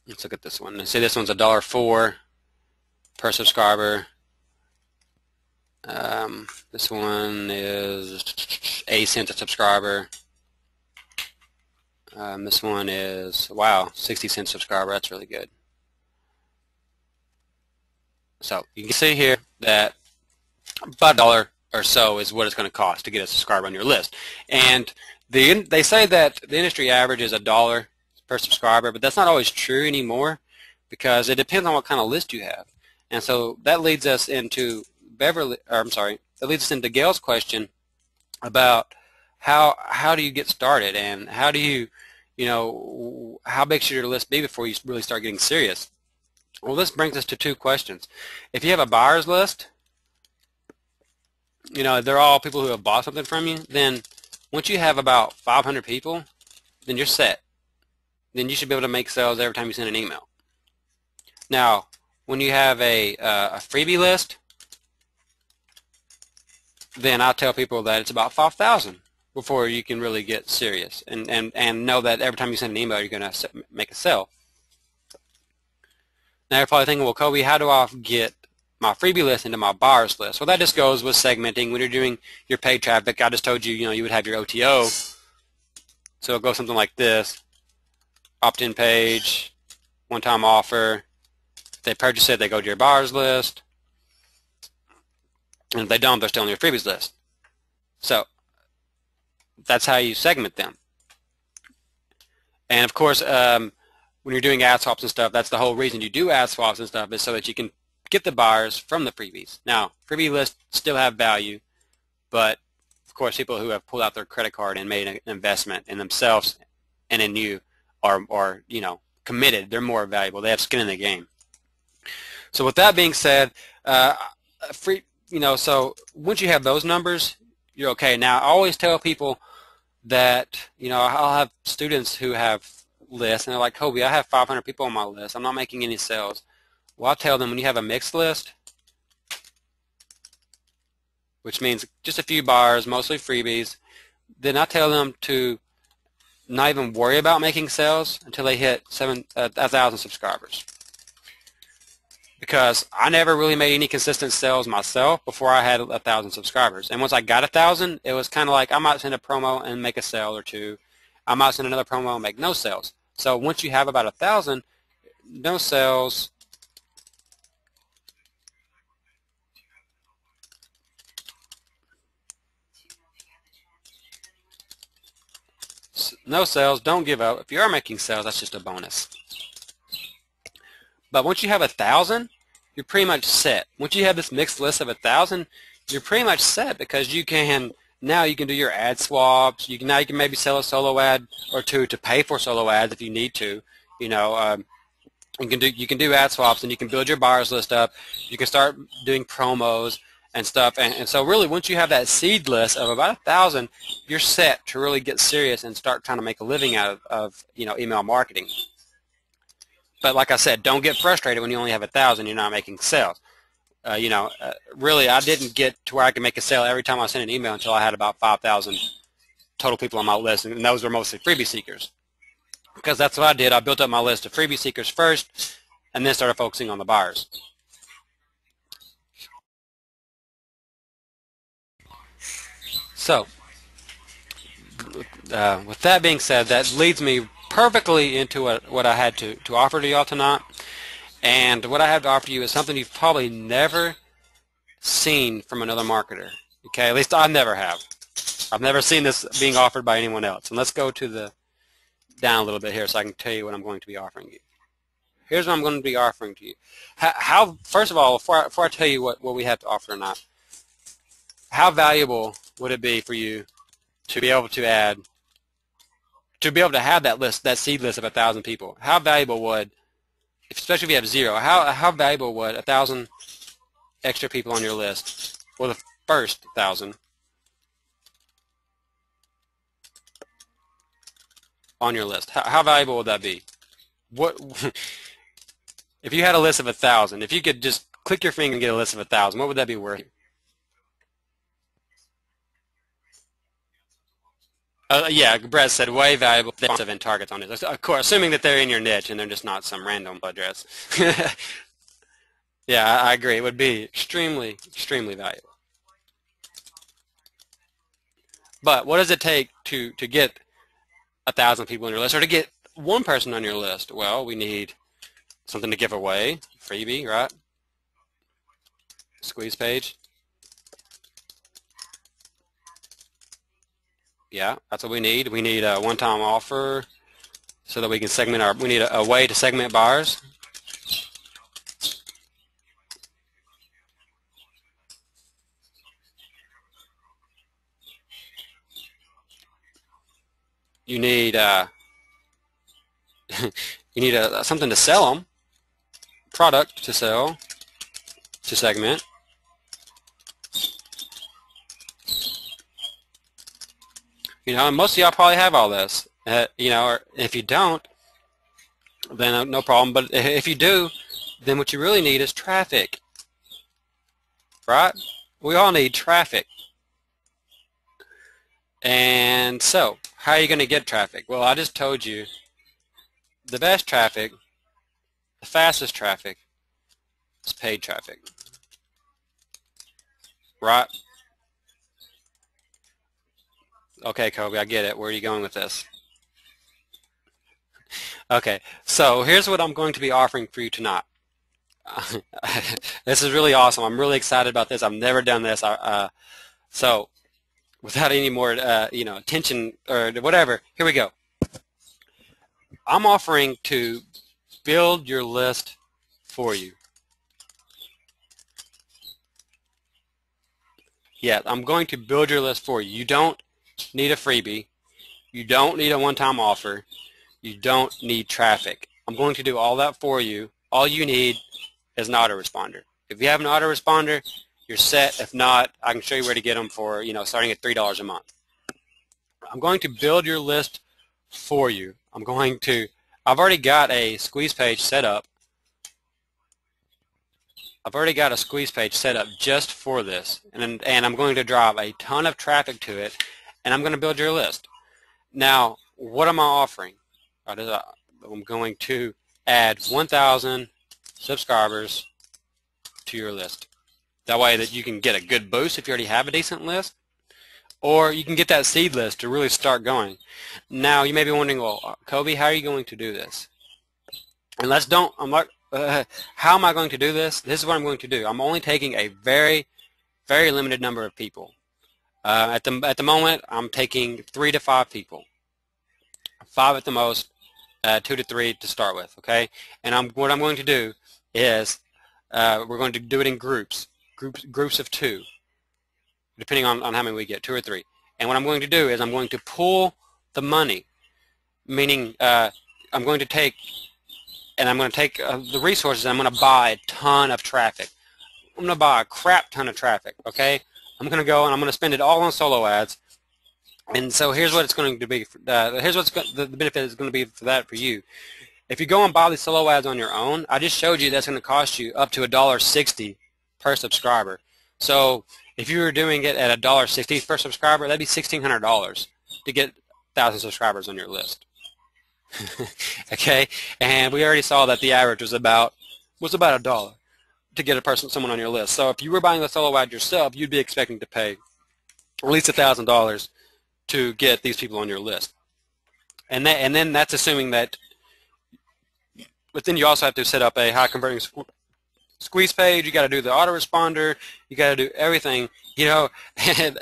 Let's look at this one. Let's say this one's $1.04 per subscriber. This one is 80 cents a subscriber. This one is, wow, 60 cents a subscriber. That's really good. So you can see here that about $1 or so is what it's going to cost to get a subscriber on your list. And they say that the industry average is $1 per subscriber, but that's not always true anymore because it depends on what kind of list you have. And so that leads us into that leads us into Gail's question about how do you get started and how do you, how big should your list be before you really start getting serious? Well, this brings us to two questions. If you have a buyer's list, they're all people who have bought something from you, then once you have about 500 people, then you're set. Then you should be able to make sales every time you send an email. Now, when you have a freebie list, then I tell people that it's about 5,000 before you can really get serious and know that every time you send an email, you're going to make a sale. Now you're probably thinking, well, Coby, how do I get my freebie list into my buyer's list? Well, that just goes with segmenting. When you're doing your paid traffic, I just told you, you would have your OTO. So it'll go something like this: opt-in page, one-time offer. If they purchase it, they go to your buyer's list. And if they don't, they're still on your freebies list. So that's how you segment them. And of course, when you're doing ad swaps and stuff, that's the whole reason you do ad swaps and stuff, is so that you can get the buyers from the freebies. Now, freebie lists still have value, but of course, people who have pulled out their credit card and made an investment in themselves and in you are committed. They're more valuable. They have skin in the game. So with that being said, so once you have those numbers, you're okay. Now, I always tell people that, I'll have students who have lists, and they're like, Coby, I have 500 people on my list. I'm not making any sales. Well, I'll tell them, when you have a mixed list, which means just a few buyers, mostly freebies, then I tell them to not even worry about making sales until they hit 1,000 subscribers. because I never really made any consistent sales myself before I had 1,000 subscribers. And once I got 1,000, it was kind of like I might send a promo and make a sale or two. I might send another promo and make no sales. So once you have about 1,000, no sales, don't give up. If you are making sales, that's just a bonus. But once you have 1,000, you're pretty much set. Once you have this mixed list of 1,000, you're pretty much set, because now you can do your ad swaps. Now you can maybe sell a solo ad or two to pay for solo ads if you need to. You know, you can do ad swaps, and you can build your buyers list up. You can start doing promos and stuff. And so really, once you have that seed list of about 1,000, you're set to really get serious and start trying to make a living out of email marketing. But like I said, don't get frustrated when you only have 1,000. You're not making sales. Really, I didn't get to where I could make a sale every time I sent an email until I had about 5,000 total people on my list, and those were mostly freebie seekers. Because that's what I did. I built up my list of freebie seekers first, and then started focusing on the buyers. So, with that being said, that leads me perfectly into what I had to offer to y'all tonight. And what I have to offer you is something you've probably never seen from another marketer. Okay, at least I never have. I've never seen this being offered by anyone else. And let's go to down a little bit here so I can tell you what I'm going to be offering you. Here's what I'm going to be offering to you. First of all, before I tell you what we have to offer or not, how valuable would it be for you to be able to have that seed list of 1,000 people? How valuable would, especially if you have zero, how valuable would 1,000 extra people on your list, or the first 1,000 on your list, how valuable would that be? What if you had a list of 1,000? If you could just click your finger and get a list of 1,000, what would that be worth? Yeah, Brett said way valuable of targets on it. Of course, assuming that they're in your niche and they're just not some random address. Yeah, I agree. It would be extremely, extremely valuable. But what does it take to get 1,000 people on your list, or to get one person on your list? Well, we need something to give away, freebie, right? Squeeze page. Yeah, that's what we need. We need a one-time offer so that we can segment we need a way to segment buyers. You need something to sell them, product to sell, to segment. And most of y'all probably have all this. Or if you don't, then no problem. But if you do, then what you really need is traffic, right? We all need traffic. And so, how are you going to get traffic? Well, I just told you the best traffic, the fastest traffic, is paid traffic, right? Okay, Coby, I get it. Where are you going with this? Okay, so here's what I'm going to be offering for you tonight. This is really awesome. I'm really excited about this. I've never done this. So without any more attention or whatever, here we go. I'm offering to build your list for you. Yeah, I'm going to build your list for you. You don't need a freebie. You don't need a one-time offer. You don't need traffic. I'm going to do all that for you. All you need is an autoresponder. If you have an autoresponder, you're set. If not, I can show you where to get them for, starting at $3 a month. I'm going to build your list for you. I've already got a squeeze page set up. I've already got a squeeze page set up just for this, and I'm going to drive a ton of traffic to it, and I'm going to build your list. Now, what am I offering? I'm going to add 1,000 subscribers to your list. That way that you can get a good boost if you already have a decent list, or you can get that seed list to really start going. Now you may be wondering, well, Coby, how are you going to do this? And how am I going to do this? This is what I'm going to do. I'm only taking a very, very limited number of people. At the moment, I'm taking 3 to 5 people, 5 at the most, 2 to 3 to start with. Okay, and what I'm going to do is we're going to do it in groups of 2, depending on how many we get, 2 or 3. And what I'm going to do is I'm going to pool the money, meaning I'm going to take the resources, and I'm going to buy a ton of traffic. I'm going to buy a crap ton of traffic, okay? I'm going to go and I'm going to spend it all on solo ads. And so here's what it's going to be. Here's the benefit is going to be for you. If you go and buy these solo ads on your own, I just showed you that's going to cost you up to $1.60 per subscriber. So if you were doing it at $1.60 per subscriber, that'd be $1,600 to get 1,000 subscribers on your list. Okay, and we already saw that the average was about $1 to get someone on your list. So if you were buying the solo ad yourself, you'd be expecting to pay at least $1,000 to get these people on your list. And then that's assuming that. But then you also have to set up a high converting squeeze page. You got to do the autoresponder. You got to do everything, you know, and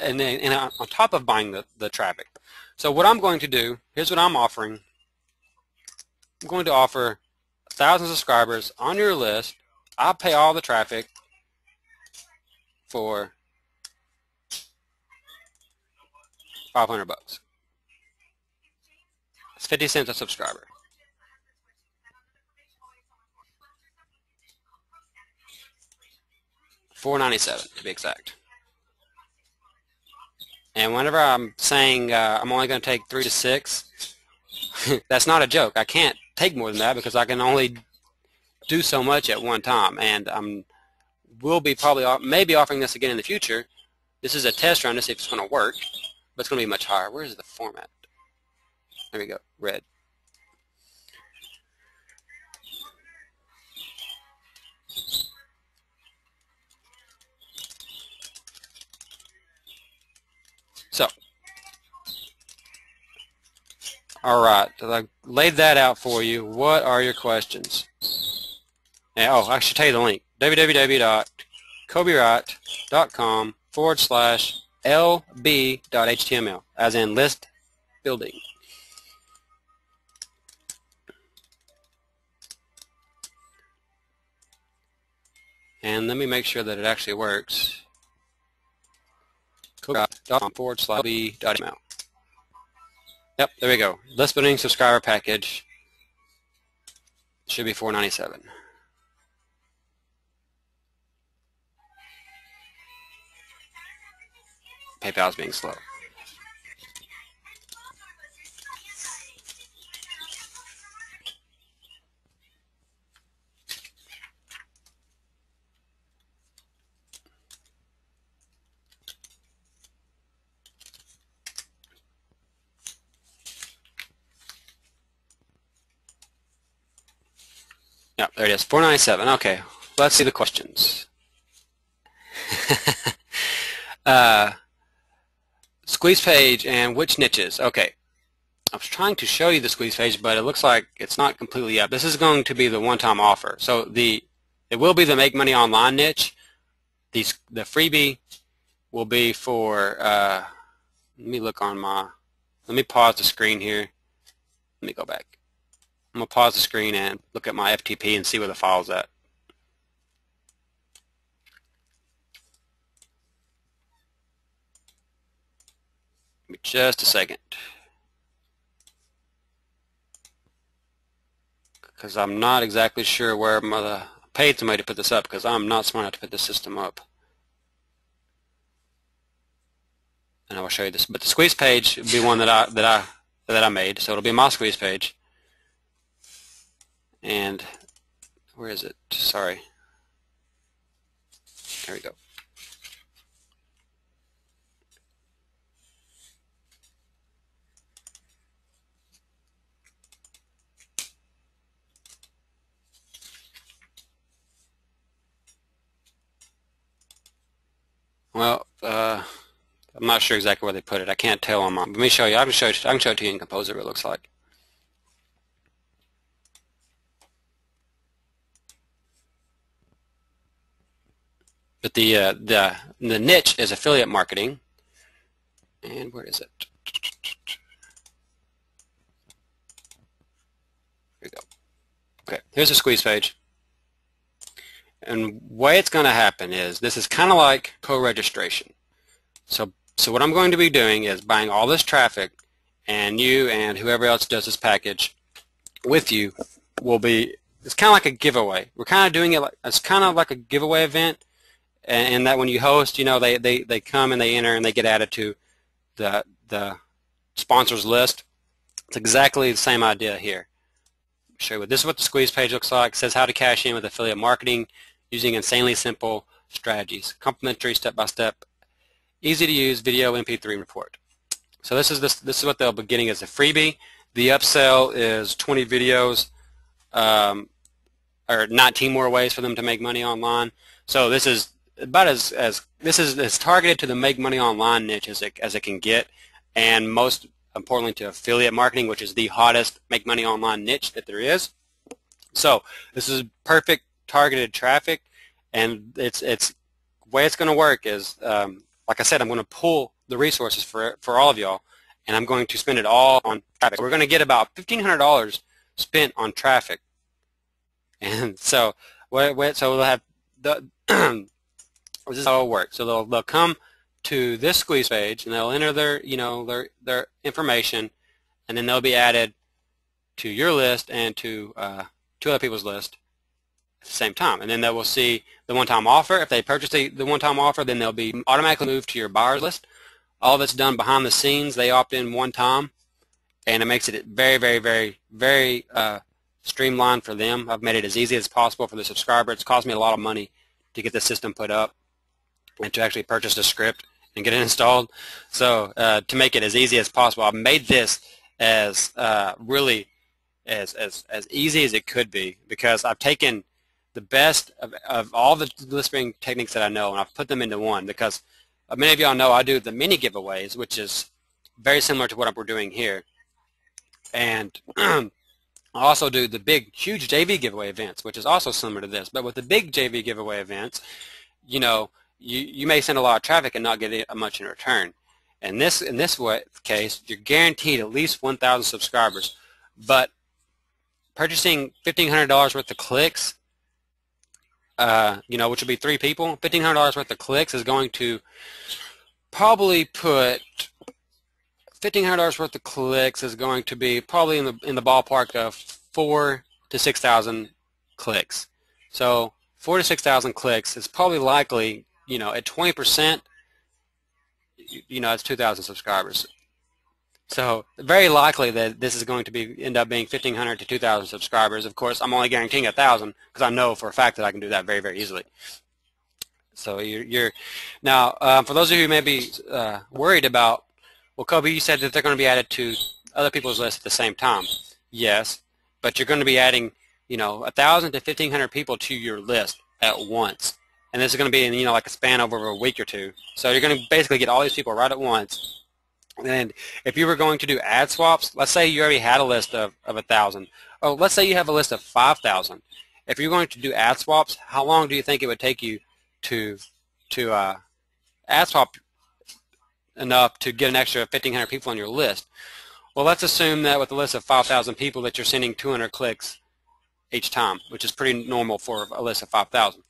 on top of buying the traffic. So what I'm going to do, here's what I'm offering. I'm going to offer 1,000 subscribers on your list. I'll pay all the traffic for $500. It's 50 cents a subscriber. $4.97 to be exact. And whenever I'm saying I'm only going to take 3 to 6, that's not a joke. I can't take more than that because I can only do so much at one time, and we'll be maybe offering this again in the future. This is a test run to see if it's going to work, but it's going to be much higher. Where is the format? There we go, red. So, all right, so I laid that out for you. What are your questions? And, I should tell you the link, www.cobywright.com/lb.html, as in list building. And let me make sure that it actually works. cobywright.com/lb.html. Yep, there we go. List building subscriber package should be $4.97. PayPal's being slow. Yep, there it is, $4.97. Okay, let's see the questions. Squeeze page and which niches? Okay, I was trying to show you the squeeze page, but it looks like it's not completely up. This is going to be the one-time offer. So it will be the make money online niche. The freebie will be for, let me pause the screen here. Let me go back. I'm going to pause the screen and look at my FTP and see where the file's at. Give me just a second. Because I'm not exactly sure where I paid somebody to put this up because I'm not smart enough to put this system up. And I will show you this. But the squeeze page will be one that I made. So it'll be my squeeze page. And where is it? Sorry. There we go. I'm not sure exactly where they put it. I can't tell on mine. Let me show you. I can show it to you in Composer what it looks like. But the niche is affiliate marketing. And where is it? Here we go. Okay, here's a squeeze page. And the way it's going to happen is this is kind of like co-registration. So what I'm going to be doing is buying all this traffic, and you and whoever else does this package with you will be, it's kind of like a giveaway. We're kind of doing it like, it's kind of like a giveaway event, and that when you host, you know, they come and they enter and they get added to the sponsors list. It's exactly the same idea here. I'll show you what this is what the squeeze page looks like. It says how to cash in with affiliate marketing using insanely simple strategies. Complimentary step-by-step, easy to use video MP3 report. So this is what they'll be getting as a freebie. The upsell is 20 videos, or 19 more ways for them to make money online. So this is about as targeted to the make money online niche as it can get, and most importantly to affiliate marketing, which is the hottest make money online niche that there is. So this is perfect targeted traffic, and it's the way it's going to work is, like I said, I'm going to pull the resources for all of y'all, and I'm going to spend it all on traffic. We're going to get about $1,500 spent on traffic, and so so they'll have the this is how it works. So they'll come to this squeeze page and they'll enter their information, and then they'll be added to your list and to other people's list at the same time. And then they will see the one-time offer. If they purchase the one-time offer, then they'll be automatically moved to your buyers list. All of it's done behind the scenes. They opt in one time, and it makes it very, very, very, very streamlined for them. I've made it as easy as possible for the subscriber. It's cost me a lot of money to get the system put up and to actually purchase the script and get it installed. So to make it as easy as possible, I've made this as really as easy as it could be, because I've taken the best of all the list building techniques that I know, and I've put them into one, because many of y'all know I do the mini giveaways, which is very similar to what we're doing here. And I also do the big, huge JV giveaway events, which is also similar to this. But with the big JV giveaway events, you know, you may send a lot of traffic and not get much in return. And in this case, you're guaranteed at least 1,000 subscribers. But purchasing $1,500 worth of clicks, you know, which would be 3 people, $1,500 worth of clicks is going to probably put $1,500 worth of clicks is going to be probably in the ballpark of 4,000 to 6,000 clicks. So 4,000 to 6,000 clicks is probably likely, you know, at 20%, you know, it's 2,000 subscribers. So very likely that this is going to end up being 1,500 to 2,000 subscribers. Of course, I'm only guaranteeing 1,000 because I know for a fact that I can do that very, very easily. So now for those of you who may be worried about, well, Coby, you said that they're going to be added to other people's lists at the same time. Yes, but you're going to be adding, you know, 1,000 to 1,500 people to your list at once, and this is going to be in, you know, like a span over a week or two. So you're going to basically get all these people right at once. And if you were going to do ad swaps, let's say you already had a list of 1,000. Oh, let's say you have a list of 5,000. If you're going to do ad swaps, how long do you think it would take you to ad swap enough to get an extra 1,500 people on your list? Well, let's assume that with a list of 5,000 people that you're sending 200 clicks each time, which is pretty normal for a list of 5,000.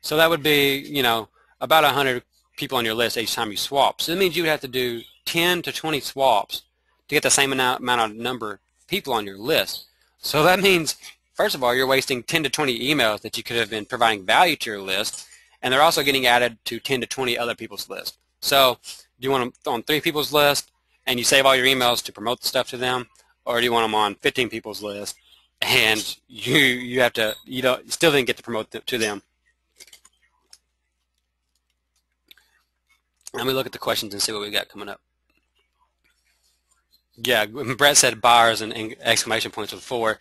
So that would be, you know, about 100 people on your list each time you swap. So that means you would have to do 10 to 20 swaps to get the same amount of number of people on your list. So that means, first of all, you're wasting 10 to 20 emails that you could have been providing value to your list, and they're also getting added to 10 to 20 other people's list. So do you want them on 3 people's list and you save all your emails to promote the stuff to them, or do you want them on 15 people's list and you still didn't get to promote to them? Let me look at the questions and see what we got coming up. Yeah, Brett said buyers and exclamation points with 4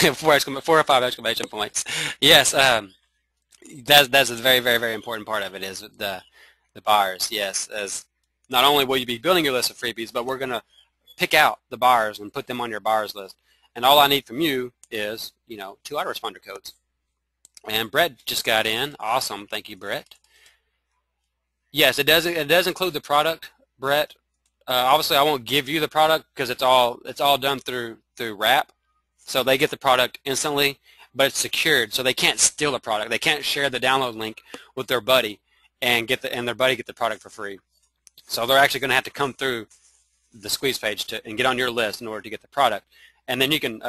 or 5 exclamation points. Yes, that's a very, very, very important part of it, is the buyers. Yes, as not only will you be building your list of freebies, but we're going to pick out the buyers and put them on your buyers list. And all I need from you is, 2 autoresponder codes. And Brett just got in. Awesome. Thank you, Brett. Yes, it does include the product, Brett. Obviously, I won't give you the product because it's all done through WRAP, so they get the product instantly, but it's secured, so they can't steal the product. They can't share the download link with their buddy and their buddy get the product for free. So they're actually going to have to come through the squeeze page and get on your list in order to get the product. And then you can,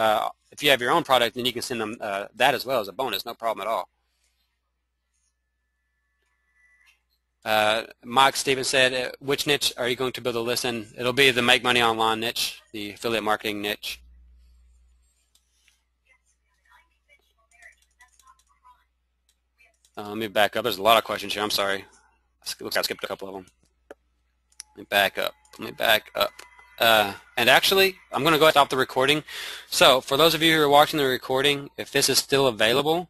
if you have your own product, then you can send them that as well as a bonus, no problem at all. Mike Stevens said, which niche are you going to build a list in? It'll be the Make Money Online niche, the affiliate marketing niche. Let me back up. There's a lot of questions here. I'm sorry. Look, I skipped a couple of them. Let me back up. And actually, I'm going to go ahead and stop the recording. So for those of you who are watching the recording, if this is still available,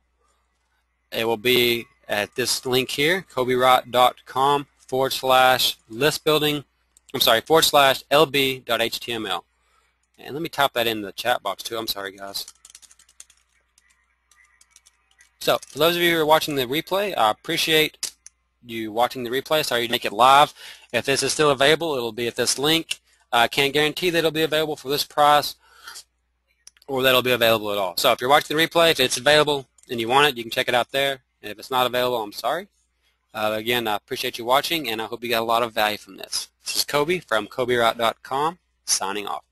it will be at this link here, cobyrott.com/list building, /lb.html. And let me type that in the chat box too. I'm sorry, guys. So for those of you who are watching the replay, I appreciate you watching the replay. Sorry you didn't make it live. If this is still available, it'll be at this link. I can't guarantee that it'll be available for this price or that it'll be available at all. So if you're watching the replay, if it's available and you want it, you can check it out there. And if it's not available, I'm sorry. Again, I appreciate you watching, and I hope you got a lot of value from this. This is Coby from cobyrott.com, signing off.